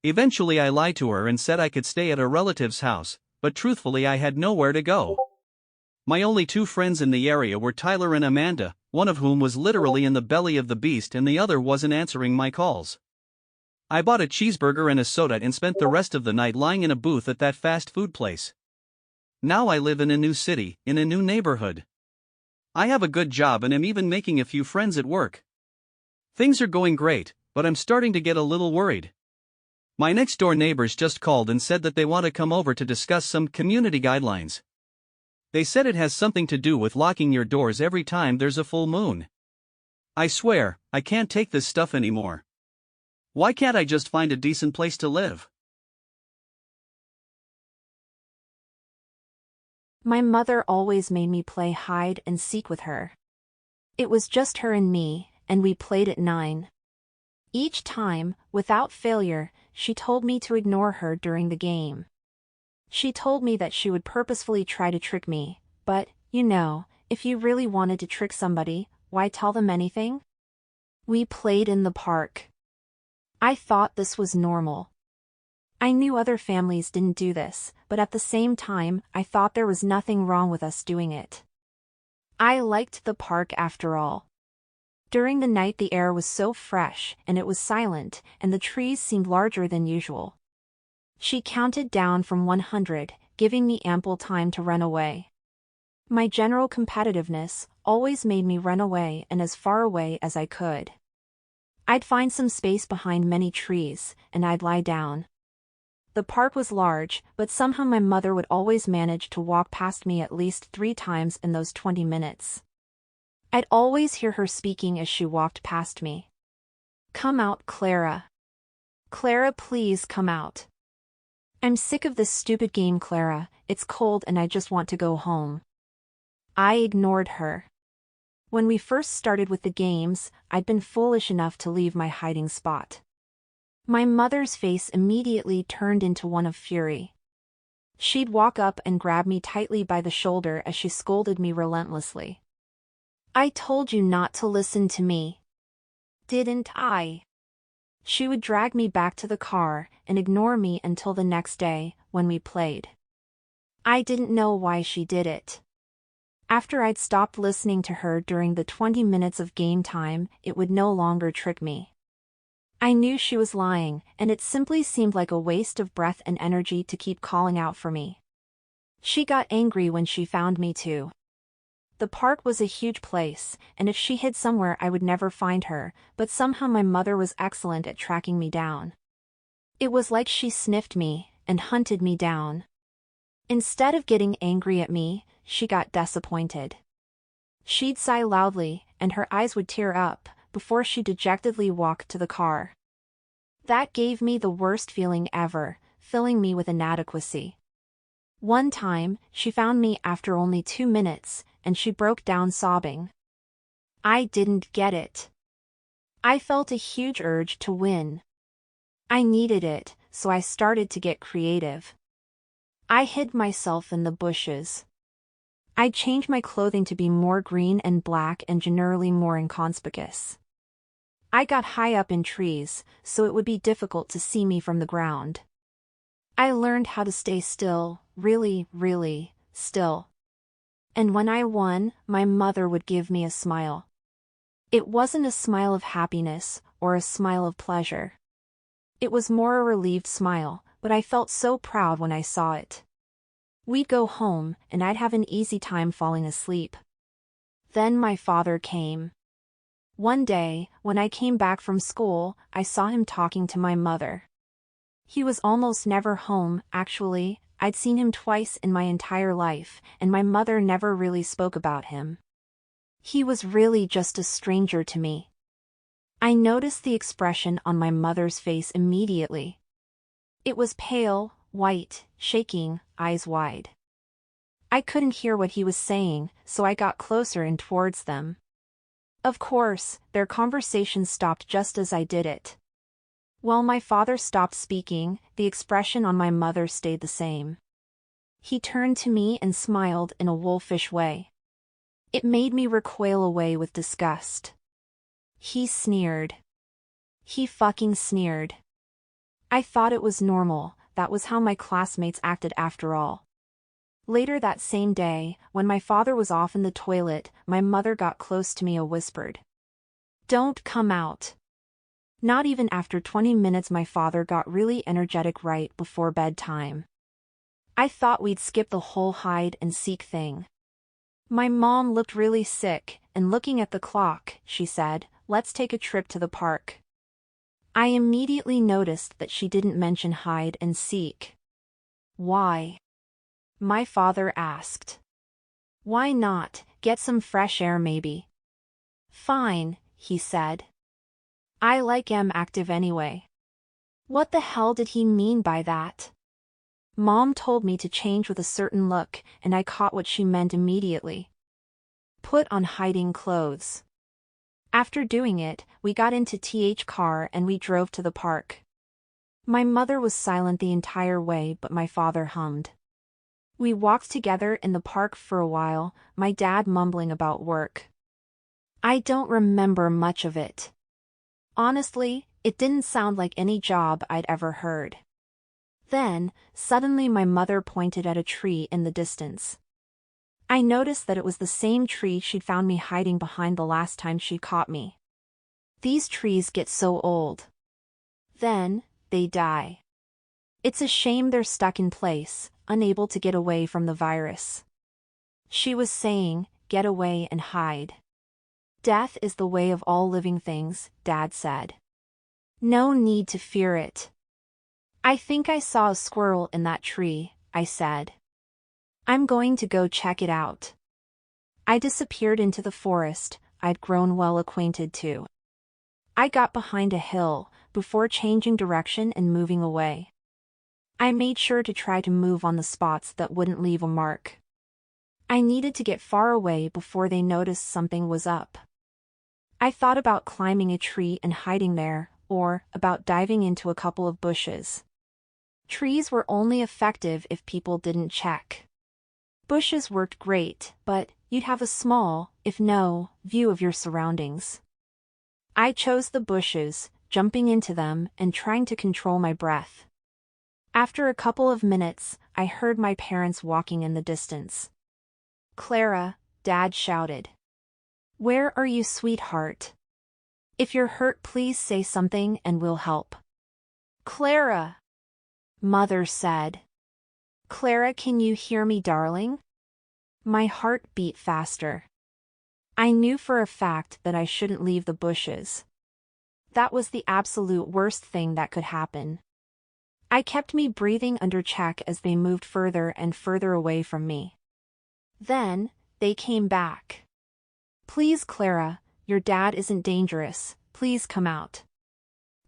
Eventually I lied to her and said I could stay at a relative's house, but truthfully I had nowhere to go. My only two friends in the area were Tyler and Amanda, one of whom was literally in the belly of the beast and the other wasn't answering my calls. I bought a cheeseburger and a soda and spent the rest of the night lying in a booth at that fast food place. Now I live in a new city, in a new neighborhood. I have a good job and am even making a few friends at work. Things are going great, but I'm starting to get a little worried. My next door neighbors just called and said that they want to come over to discuss some community guidelines. They said it has something to do with locking your doors every time there's a full moon. I swear, I can't take this stuff anymore. Why can't I just find a decent place to live? My mother always made me play hide and seek with her. It was just her and me, and we played at 9. Each time, without failure, she told me to ignore her during the game. She told me that she would purposefully try to trick me, but, you know, if you really wanted to trick somebody, why tell them anything? We played in the park. I thought this was normal. I knew other families didn't do this, but at the same time, I thought there was nothing wrong with us doing it. I liked the park after all. During the night the air was so fresh, and it was silent, and the trees seemed larger than usual. She counted down from 100, giving me ample time to run away. My general competitiveness always made me run away and as far away as I could. I'd find some space behind many trees, and I'd lie down. The park was large, but somehow my mother would always manage to walk past me at least 3 times in those 20 minutes. I'd always hear her speaking as she walked past me. "Come out, Clara. Clara, please come out. I'm sick of this stupid game, Clara, it's cold and I just want to go home." I ignored her. When we first started with the games, I'd been foolish enough to leave my hiding spot. My mother's face immediately turned into one of fury. She'd walk up and grab me tightly by the shoulder as she scolded me relentlessly. "I told you not to listen to me. Didn't I?" She would drag me back to the car and ignore me until the next day, when we played. I didn't know why she did it. After I'd stopped listening to her during the 20 minutes of game time, it would no longer trick me. I knew she was lying, and it simply seemed like a waste of breath and energy to keep calling out for me. She got angry when she found me too. The park was a huge place, and if she hid somewhere I would never find her, but somehow my mother was excellent at tracking me down. It was like she sniffed me and hunted me down. Instead of getting angry at me, she got disappointed. She'd sigh loudly, and her eyes would tear up, before she dejectedly walked to the car. That gave me the worst feeling ever, filling me with inadequacy. One time, she found me after only 2 minutes, and she broke down sobbing. I didn't get it. I felt a huge urge to win. I needed it, so I started to get creative. I hid myself in the bushes. I'd change my clothing to be more green and black and generally more inconspicuous. I got high up in trees, so it would be difficult to see me from the ground. I learned how to stay still, really, really still. And when I won, my mother would give me a smile. It wasn't a smile of happiness, or a smile of pleasure. It was more a relieved smile, but I felt so proud when I saw it. We'd go home, and I'd have an easy time falling asleep. Then my father came. One day, when I came back from school, I saw him talking to my mother. He was almost never home, actually. I'd seen him twice in my entire life, and my mother never really spoke about him. He was really just a stranger to me. I noticed the expression on my mother's face immediately. It was pale, white, shaking, eyes wide. I couldn't hear what he was saying, so I got closer and towards them. Of course, their conversation stopped just as I did it. While my father stopped speaking, the expression on my mother stayed the same. He turned to me and smiled in a wolfish way. It made me recoil away with disgust. He sneered. He fucking sneered. I thought it was normal, that was how my classmates acted after all. Later that same day, when my father was off in the toilet, my mother got close to me and whispered, "Don't come out." Not even after 20 minutes my father got really energetic right before bedtime. I thought we'd skip the whole hide and seek thing. My mom looked really sick, and looking at the clock, she said, "Let's take a trip to the park." I immediately noticed that she didn't mention hide and seek. Why? My father asked. Why not, get some fresh air maybe? Fine, he said. I like active anyway. What the hell did he mean by that? Mom told me to change with a certain look, and I caught what she meant immediately. Put on hiding clothes. After doing it, we got into TH car and we drove to the park. My mother was silent the entire way, but my father hummed. We walked together in the park for a while, my dad mumbling about work. I don't remember much of it. Honestly, it didn't sound like any job I'd ever heard. Then, suddenly my mother pointed at a tree in the distance. I noticed that it was the same tree she'd found me hiding behind the last time she caught me. These trees get so old. Then, they die. It's a shame they're stuck in place, unable to get away from the virus. She was saying, get away and hide. Death is the way of all living things, Dad said. No need to fear it. I think I saw a squirrel in that tree, I said. I'm going to go check it out. I disappeared into the forest I'd grown well acquainted to. I got behind a hill, before changing direction and moving away. I made sure to try to move on the spots that wouldn't leave a mark. I needed to get far away before they noticed something was up. I thought about climbing a tree and hiding there, or about diving into a couple of bushes. Trees were only effective if people didn't check. Bushes worked great, but you'd have a small, if no, view of your surroundings. I chose the bushes, jumping into them and trying to control my breath. After a couple of minutes, I heard my parents walking in the distance. "Clara," Dad shouted. "Where are you, sweetheart? If you're hurt, please say something and we'll help." "Clara," Mother said. "Clara, can you hear me, darling?" My heart beat faster. I knew for a fact that I shouldn't leave the bushes. That was the absolute worst thing that could happen. I kept me breathing under check as they moved further and further away from me. Then, they came back. "Please, Clara, your dad isn't dangerous, please come out."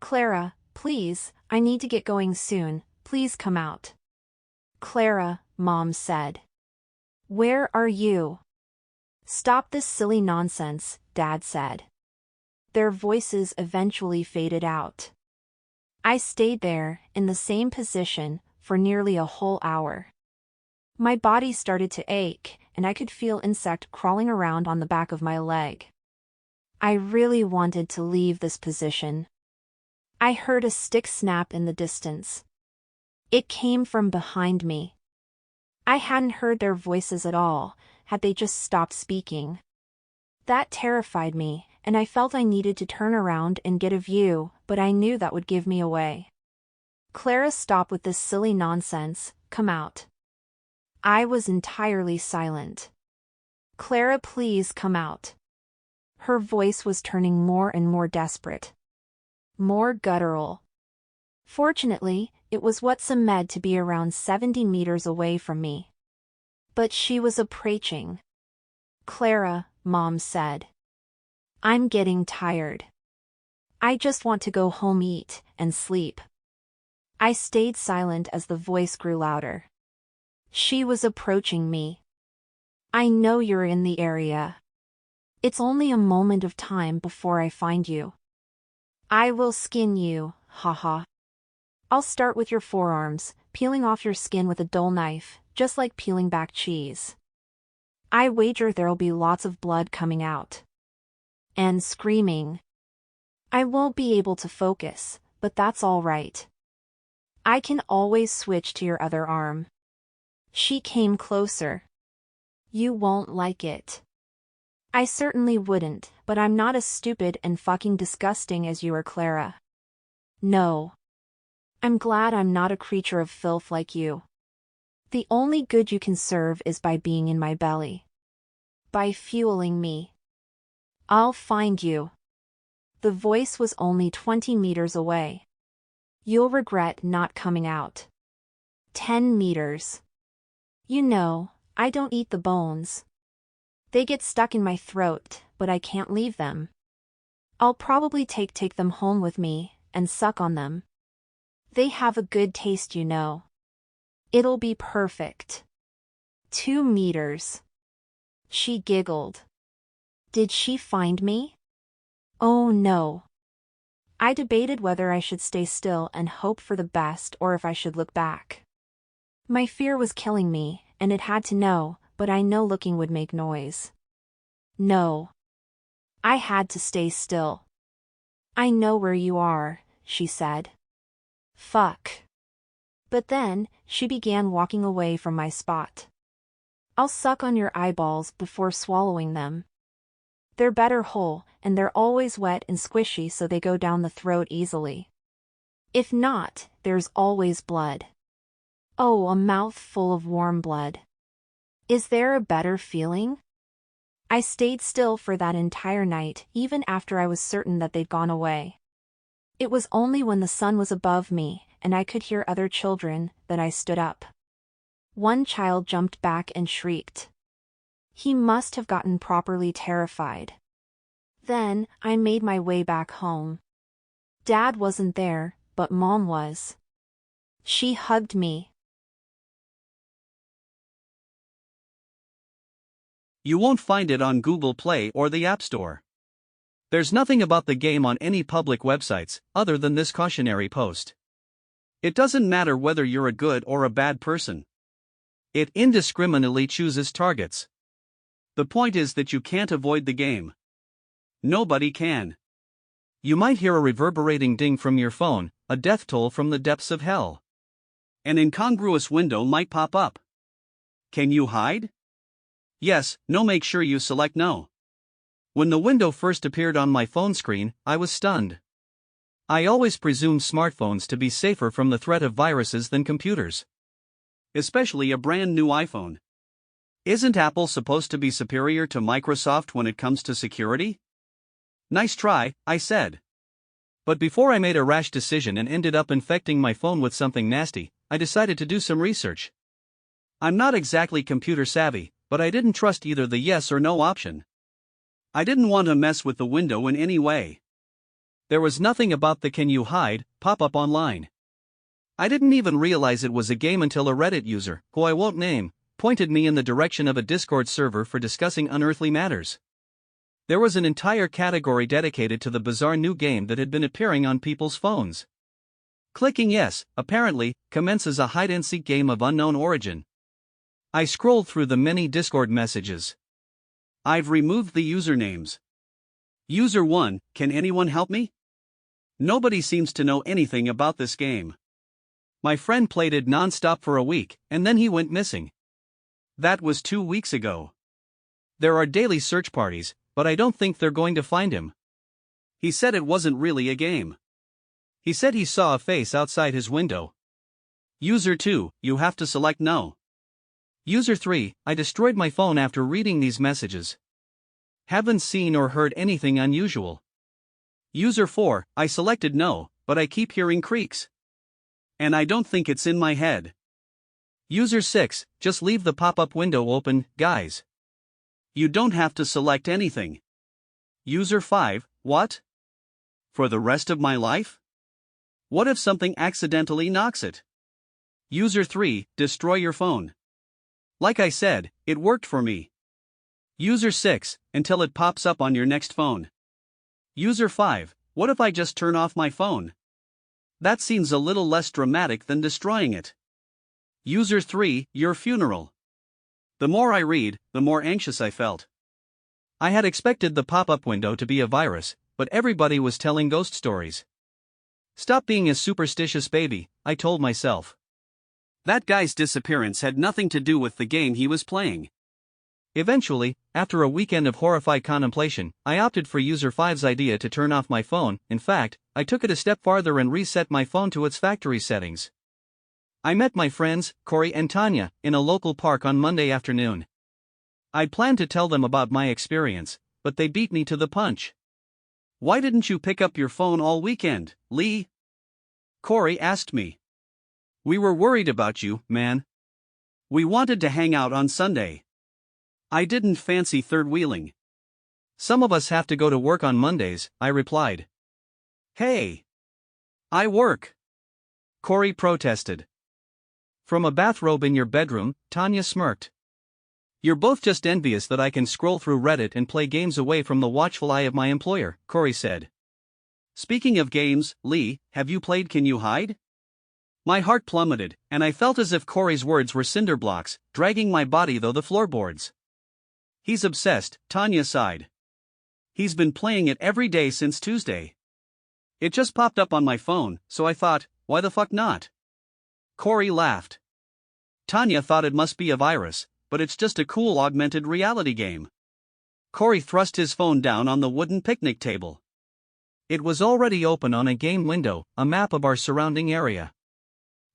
"Clara, please, I need to get going soon, please come out." "Clara," Mom said. "Where are you?" "Stop this silly nonsense," Dad said. Their voices eventually faded out. I stayed there, in the same position, for nearly a whole hour. My body started to ache, and I could feel insect crawling around on the back of my leg. I really wanted to leave this position. I heard a stick snap in the distance. It came from behind me. I hadn't heard their voices at all, had they just stopped speaking. That terrified me, and I felt I needed to turn around and get a view, but I knew that would give me away. "Clara, stop with this silly nonsense, come out." I was entirely silent. "Clara, please come out." Her voice was turning more and more desperate. More guttural. Fortunately, it was what's meant to be around 70 meters away from me. But she was approaching. "Clara," Mom said. "I'm getting tired. I just want to go home, eat, and sleep." I stayed silent as the voice grew louder. She was approaching me. "I know you're in the area. It's only a moment of time before I find you. I will skin you, haha. I'll start with your forearms, peeling off your skin with a dull knife, just like peeling back cheese. I wager there'll be lots of blood coming out. And screaming. I won't be able to focus, but that's all right. I can always switch to your other arm." She came closer. "You won't like it." "I certainly wouldn't, but I'm not as stupid and fucking disgusting as you are, Clara." "No. I'm glad I'm not a creature of filth like you. The only good you can serve is by being in my belly. By fueling me. I'll find you." The voice was only 20 meters away. "You'll regret not coming out." 10 meters. "You know, I don't eat the bones. They get stuck in my throat, but I can't leave them. I'll probably take them home with me, and suck on them. They have a good taste, you know. It'll be perfect." 2 meters. She giggled. Did she find me? Oh no. I debated whether I should stay still and hope for the best or if I should look back. My fear was killing me, and it had to know, but I know looking would make noise. No. I had to stay still. "I know where you are," she said. Fuck. But then, she began walking away from my spot. "I'll suck on your eyeballs before swallowing them. They're better whole, and they're always wet and squishy so they go down the throat easily. If not, there's always blood. Oh, a mouth full of warm blood. Is there a better feeling?" I stayed still for that entire night, even after I was certain that they'd gone away. It was only when the sun was above me, and I could hear other children, that I stood up. One child jumped back and shrieked. He must have gotten properly terrified. Then, I made my way back home. Dad wasn't there, but Mom was. She hugged me. You won't find it on Google Play or the App Store. There's nothing about the game on any public websites, other than this cautionary post. It doesn't matter whether you're a good or a bad person. It indiscriminately chooses targets. The point is that you can't avoid the game. Nobody can. You might hear a reverberating ding from your phone, a death toll from the depths of hell. An incongruous window might pop up. Can you hide? Yes, no, make sure you select no. When the window first appeared on my phone screen, I was stunned. I always presumed smartphones to be safer from the threat of viruses than computers. Especially a brand new iPhone. Isn't Apple supposed to be superior to Microsoft when it comes to security? Nice try, I said. But before I made a rash decision and ended up infecting my phone with something nasty, I decided to do some research. I'm not exactly computer savvy, but I didn't trust either the yes or no option. I didn't want to mess with the window in any way. There was nothing about the "can you hide" pop-up online. I didn't even realize it was a game until a Reddit user, who I won't name, pointed me in the direction of a Discord server for discussing unearthly matters. There was an entire category dedicated to the bizarre new game that had been appearing on people's phones. Clicking yes, apparently, commences a hide-and-seek game of unknown origin. I scrolled through the many Discord messages. I've removed the usernames. User 1, can anyone help me? Nobody seems to know anything about this game. My friend played it non-stop for a week, and then he went missing. That was 2 weeks ago. There are daily search parties, but I don't think they're going to find him. He said it wasn't really a game. He said he saw a face outside his window. User 2, you have to select no. User 3, I destroyed my phone after reading these messages. Haven't seen or heard anything unusual. User 4, I selected no, but I keep hearing creaks. And I don't think it's in my head. User 6, just leave the pop-up window open, guys. You don't have to select anything. User 5, what? For the rest of my life? What if something accidentally knocks it? User 3, destroy your phone. Like I said, it worked for me. User 6, until it pops up on your next phone. User 5, what if I just turn off my phone? That seems a little less dramatic than destroying it. User 3, your funeral. The more I read, the more anxious I felt. I had expected the pop-up window to be a virus, but everybody was telling ghost stories. Stop being a superstitious baby, I told myself. That guy's disappearance had nothing to do with the game he was playing. Eventually, after a weekend of horrified contemplation, I opted for User 5's idea to turn off my phone. In fact, I took it a step farther and reset my phone to its factory settings. I met my friends, Corey and Tanya, in a local park on Monday afternoon. I'd planned to tell them about my experience, but they beat me to the punch. Why didn't you pick up your phone all weekend, Lee? Corey asked me. We were worried about you, man. We wanted to hang out on Sunday. I didn't fancy third-wheeling. Some of us have to go to work on Mondays, I replied. Hey! I work! Corey protested. From a bathrobe in your bedroom, Tanya smirked. You're both just envious that I can scroll through Reddit and play games away from the watchful eye of my employer, Corey said. Speaking of games, Lee, have you played Can You Hide? My heart plummeted, and I felt as if Corey's words were cinder blocks, dragging my body through the floorboards. He's obsessed, Tanya sighed. He's been playing it every day since Tuesday. It just popped up on my phone, so I thought, why the fuck not? Corey laughed. Tanya thought it must be a virus, but it's just a cool augmented reality game. Corey thrust his phone down on the wooden picnic table. It was already open on a game window, a map of our surrounding area.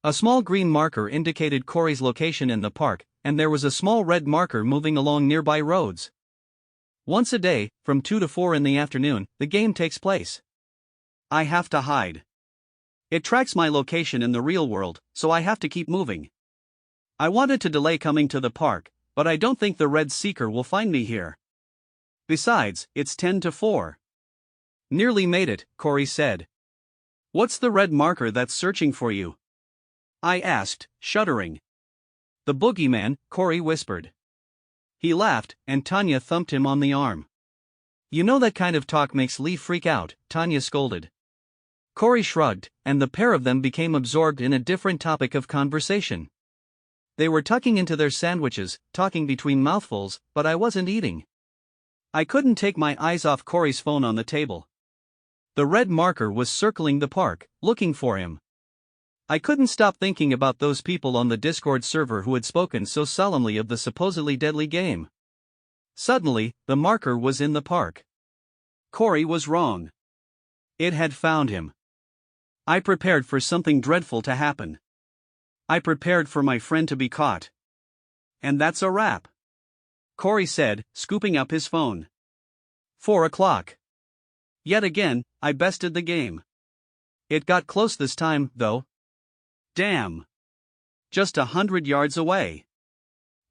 A small green marker indicated Corey's location in the park, and there was a small red marker moving along nearby roads. Once a day, from 2 to 4 in the afternoon, the game takes place. I have to hide. It tracks my location in the real world, so I have to keep moving. I wanted to delay coming to the park, but I don't think the red seeker will find me here. Besides, it's 10 to 4. Nearly made it, Corey said. What's the red marker that's searching for you? I asked, shuddering. The boogeyman, Corey whispered. He laughed, and Tanya thumped him on the arm. You know that kind of talk makes Lee freak out, Tanya scolded. Corey shrugged, and the pair of them became absorbed in a different topic of conversation. They were tucking into their sandwiches, talking between mouthfuls, but I wasn't eating. I couldn't take my eyes off Corey's phone on the table. The red marker was circling the park, looking for him. I couldn't stop thinking about those people on the Discord server who had spoken so solemnly of the supposedly deadly game. Suddenly, the marker was in the park. Corey was wrong. It had found him. I prepared for something dreadful to happen. I prepared for my friend to be caught. And that's a wrap, Corey said, scooping up his phone. 4 o'clock. Yet again, I bested the game. It got close this time, though. Damn. Just 100 yards away.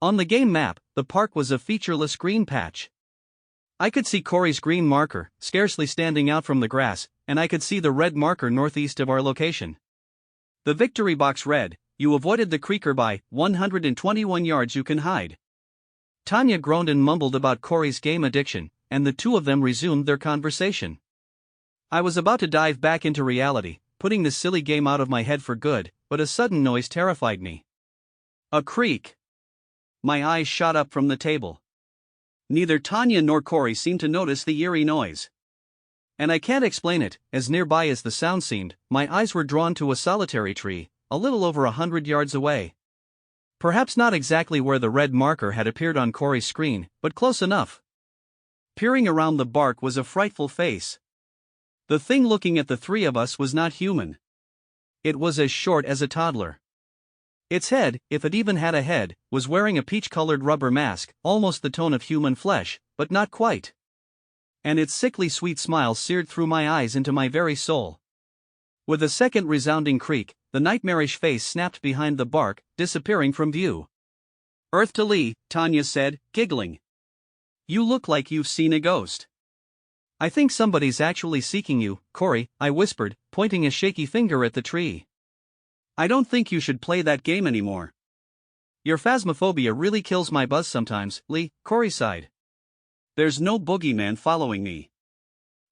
On the game map, the park was a featureless green patch. I could see Corey's green marker, scarcely standing out from the grass, and I could see the red marker northeast of our location. The victory box read, "You avoided the creeker by 121 yards. You can hide." Tanya groaned and mumbled about Corey's game addiction, and the two of them resumed their conversation. I was about to dive back into reality, putting the silly game out of my head for good, but a sudden noise terrified me. A creak. My eyes shot up from the table. Neither Tanya nor Corey seemed to notice the eerie noise. And I can't explain it, as nearby as the sound seemed, my eyes were drawn to a solitary tree, a little over 100 yards away. Perhaps not exactly where the red marker had appeared on Corey's screen, but close enough. Peering around the bark was a frightful face. The thing looking at the three of us was not human. It was as short as a toddler. Its head, if it even had a head, was wearing a peach-colored rubber mask, almost the tone of human flesh, but not quite. And its sickly sweet smile seared through my eyes into my very soul. With a second resounding creak, the nightmarish face snapped behind the bark, disappearing from view. "Earth to Lee," Tanya said, giggling. "You look like you've seen a ghost." "I think somebody's actually seeking you, Corey," I whispered, pointing a shaky finger at the tree. "I don't think you should play that game anymore. Your phasmophobia really kills my buzz sometimes, Lee," Corey sighed. "There's no boogeyman following me.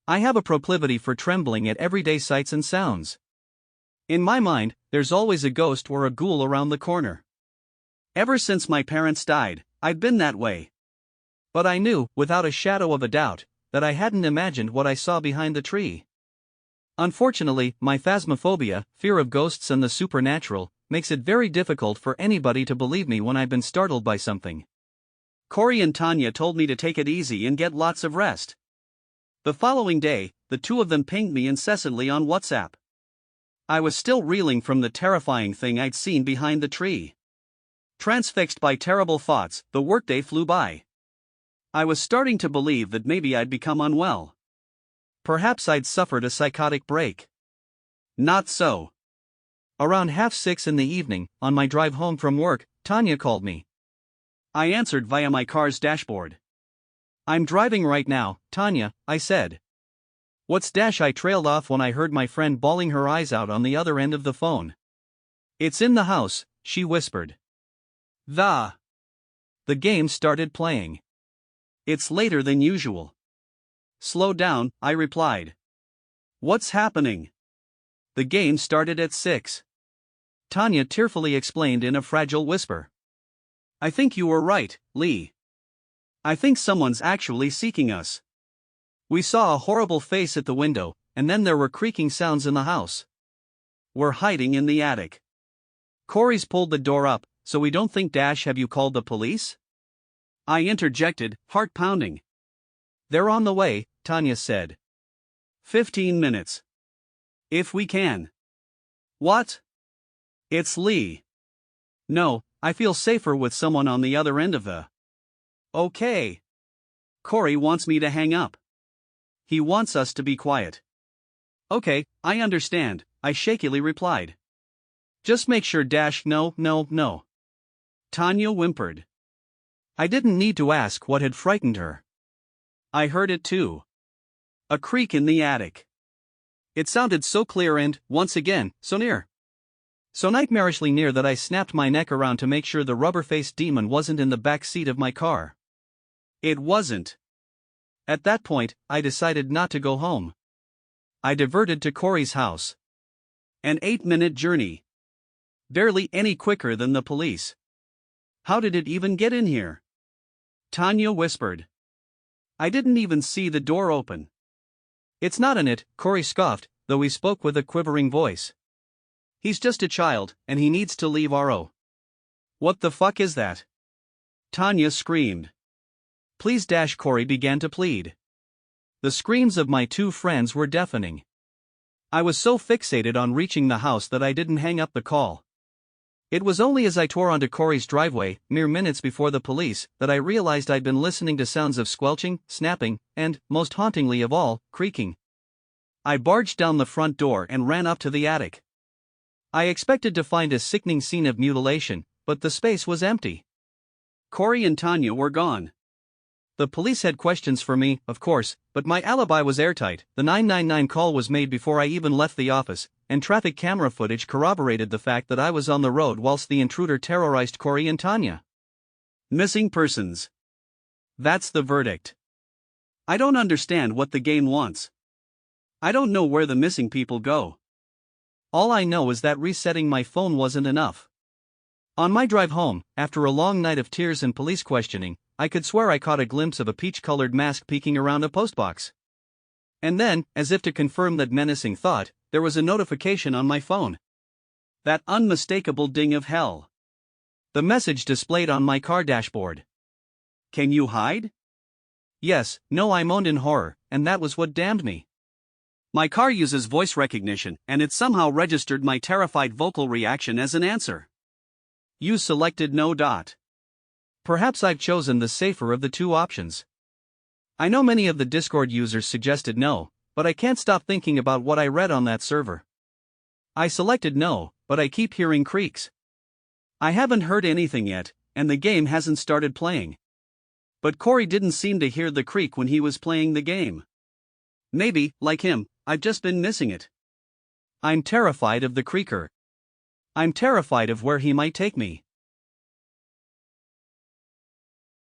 I have a proclivity for trembling at everyday sights and sounds. In my mind, there's always a ghost or a ghoul around the corner. Ever since my parents died, I've been that way." But I knew, without a shadow of a doubt, that I hadn't imagined what I saw behind the tree. Unfortunately, my phasmophobia, fear of ghosts and the supernatural, makes it very difficult for anybody to believe me when I've been startled by something. Corey and Tanya told me to take it easy and get lots of rest. The following day, the two of them pinged me incessantly on WhatsApp. I was still reeling from the terrifying thing I'd seen behind the tree. Transfixed by terrible thoughts, the workday flew by. I was starting to believe that maybe I'd become unwell. Perhaps I'd suffered a psychotic break. Not so. Around 5:30 in the evening, on my drive home from work, Tanya called me. I answered via my car's dashboard. "I'm driving right now, Tanya," I said. "What's dash?" I trailed off when I heard my friend bawling her eyes out on the other end of the phone. "It's in the house," she whispered. The game started playing. "It's later than usual." "Slow down," I replied. "What's happening?" "The game started at 6. Tanya tearfully explained in a fragile whisper. "I think you were right, Lee. I think someone's actually seeking us. We saw a horrible face at the window, and then there were creaking sounds in the house. We're hiding in the attic. Corey's pulled the door up, so we don't think dash. Have you called the police?" I interjected, heart pounding. "They're on the way," Tanya said. 15 minutes. If we can." "What?" "It's Lee." "No, I feel safer with someone on the other end of the..." "Okay." "Corey wants me to hang up. He wants us to be quiet." "Okay, I understand," I shakily replied. "Just make sure dash." "No. Tanya whimpered. I didn't need to ask what had frightened her. I heard it too. A creak in the attic. It sounded so clear and, once again, so near. So nightmarishly near that I snapped my neck around to make sure the rubber-faced demon wasn't in the back seat of my car. It wasn't. At that point, I decided not to go home. I diverted to Corey's house. An 8-minute journey. Barely any quicker than the police. "How did it even get in here?" Tanya whispered. "I didn't even see the door open." It's not an it, Corey scoffed, though he spoke with a quivering voice. He's just a child, and he needs to leave RO. What the fuck is that? Tanya screamed. Please, Corey began to plead. The screams of my two friends were deafening. I was so fixated on reaching the house that I didn't hang up the call. It was only as I tore onto Corey's driveway, mere minutes before the police, that I realized I'd been listening to sounds of squelching, snapping, and, most hauntingly of all, creaking. I barged down the front door and ran up to the attic. I expected to find a sickening scene of mutilation, but the space was empty. Corey and Tanya were gone. The police had questions for me, of course, but my alibi was airtight. The 999 call was made before I even left the office, and traffic camera footage corroborated the fact that I was on the road whilst the intruder terrorized Corey and Tanya. Missing persons. That's the verdict. I don't understand what the game wants. I don't know where the missing people go. All I know is that resetting my phone wasn't enough. On my drive home, after a long night of tears and police questioning, I could swear I caught a glimpse of a peach-colored mask peeking around a postbox. And then, as if to confirm that menacing thought, there was a notification on my phone. That unmistakable ding of hell. The message displayed on my car dashboard. Can you hide? Yes, no, I moaned in horror, and that was what damned me. My car uses voice recognition, and it somehow registered my terrified vocal reaction as an answer. You selected no. Perhaps I've chosen the safer of the two options. I know many of the Discord users suggested no, but I can't stop thinking about what I read on that server. I selected no, but I keep hearing creaks. I haven't heard anything yet, and the game hasn't started playing. But Corey didn't seem to hear the creak when he was playing the game. Maybe, like him, I've just been missing it. I'm terrified of the creaker. I'm terrified of where he might take me.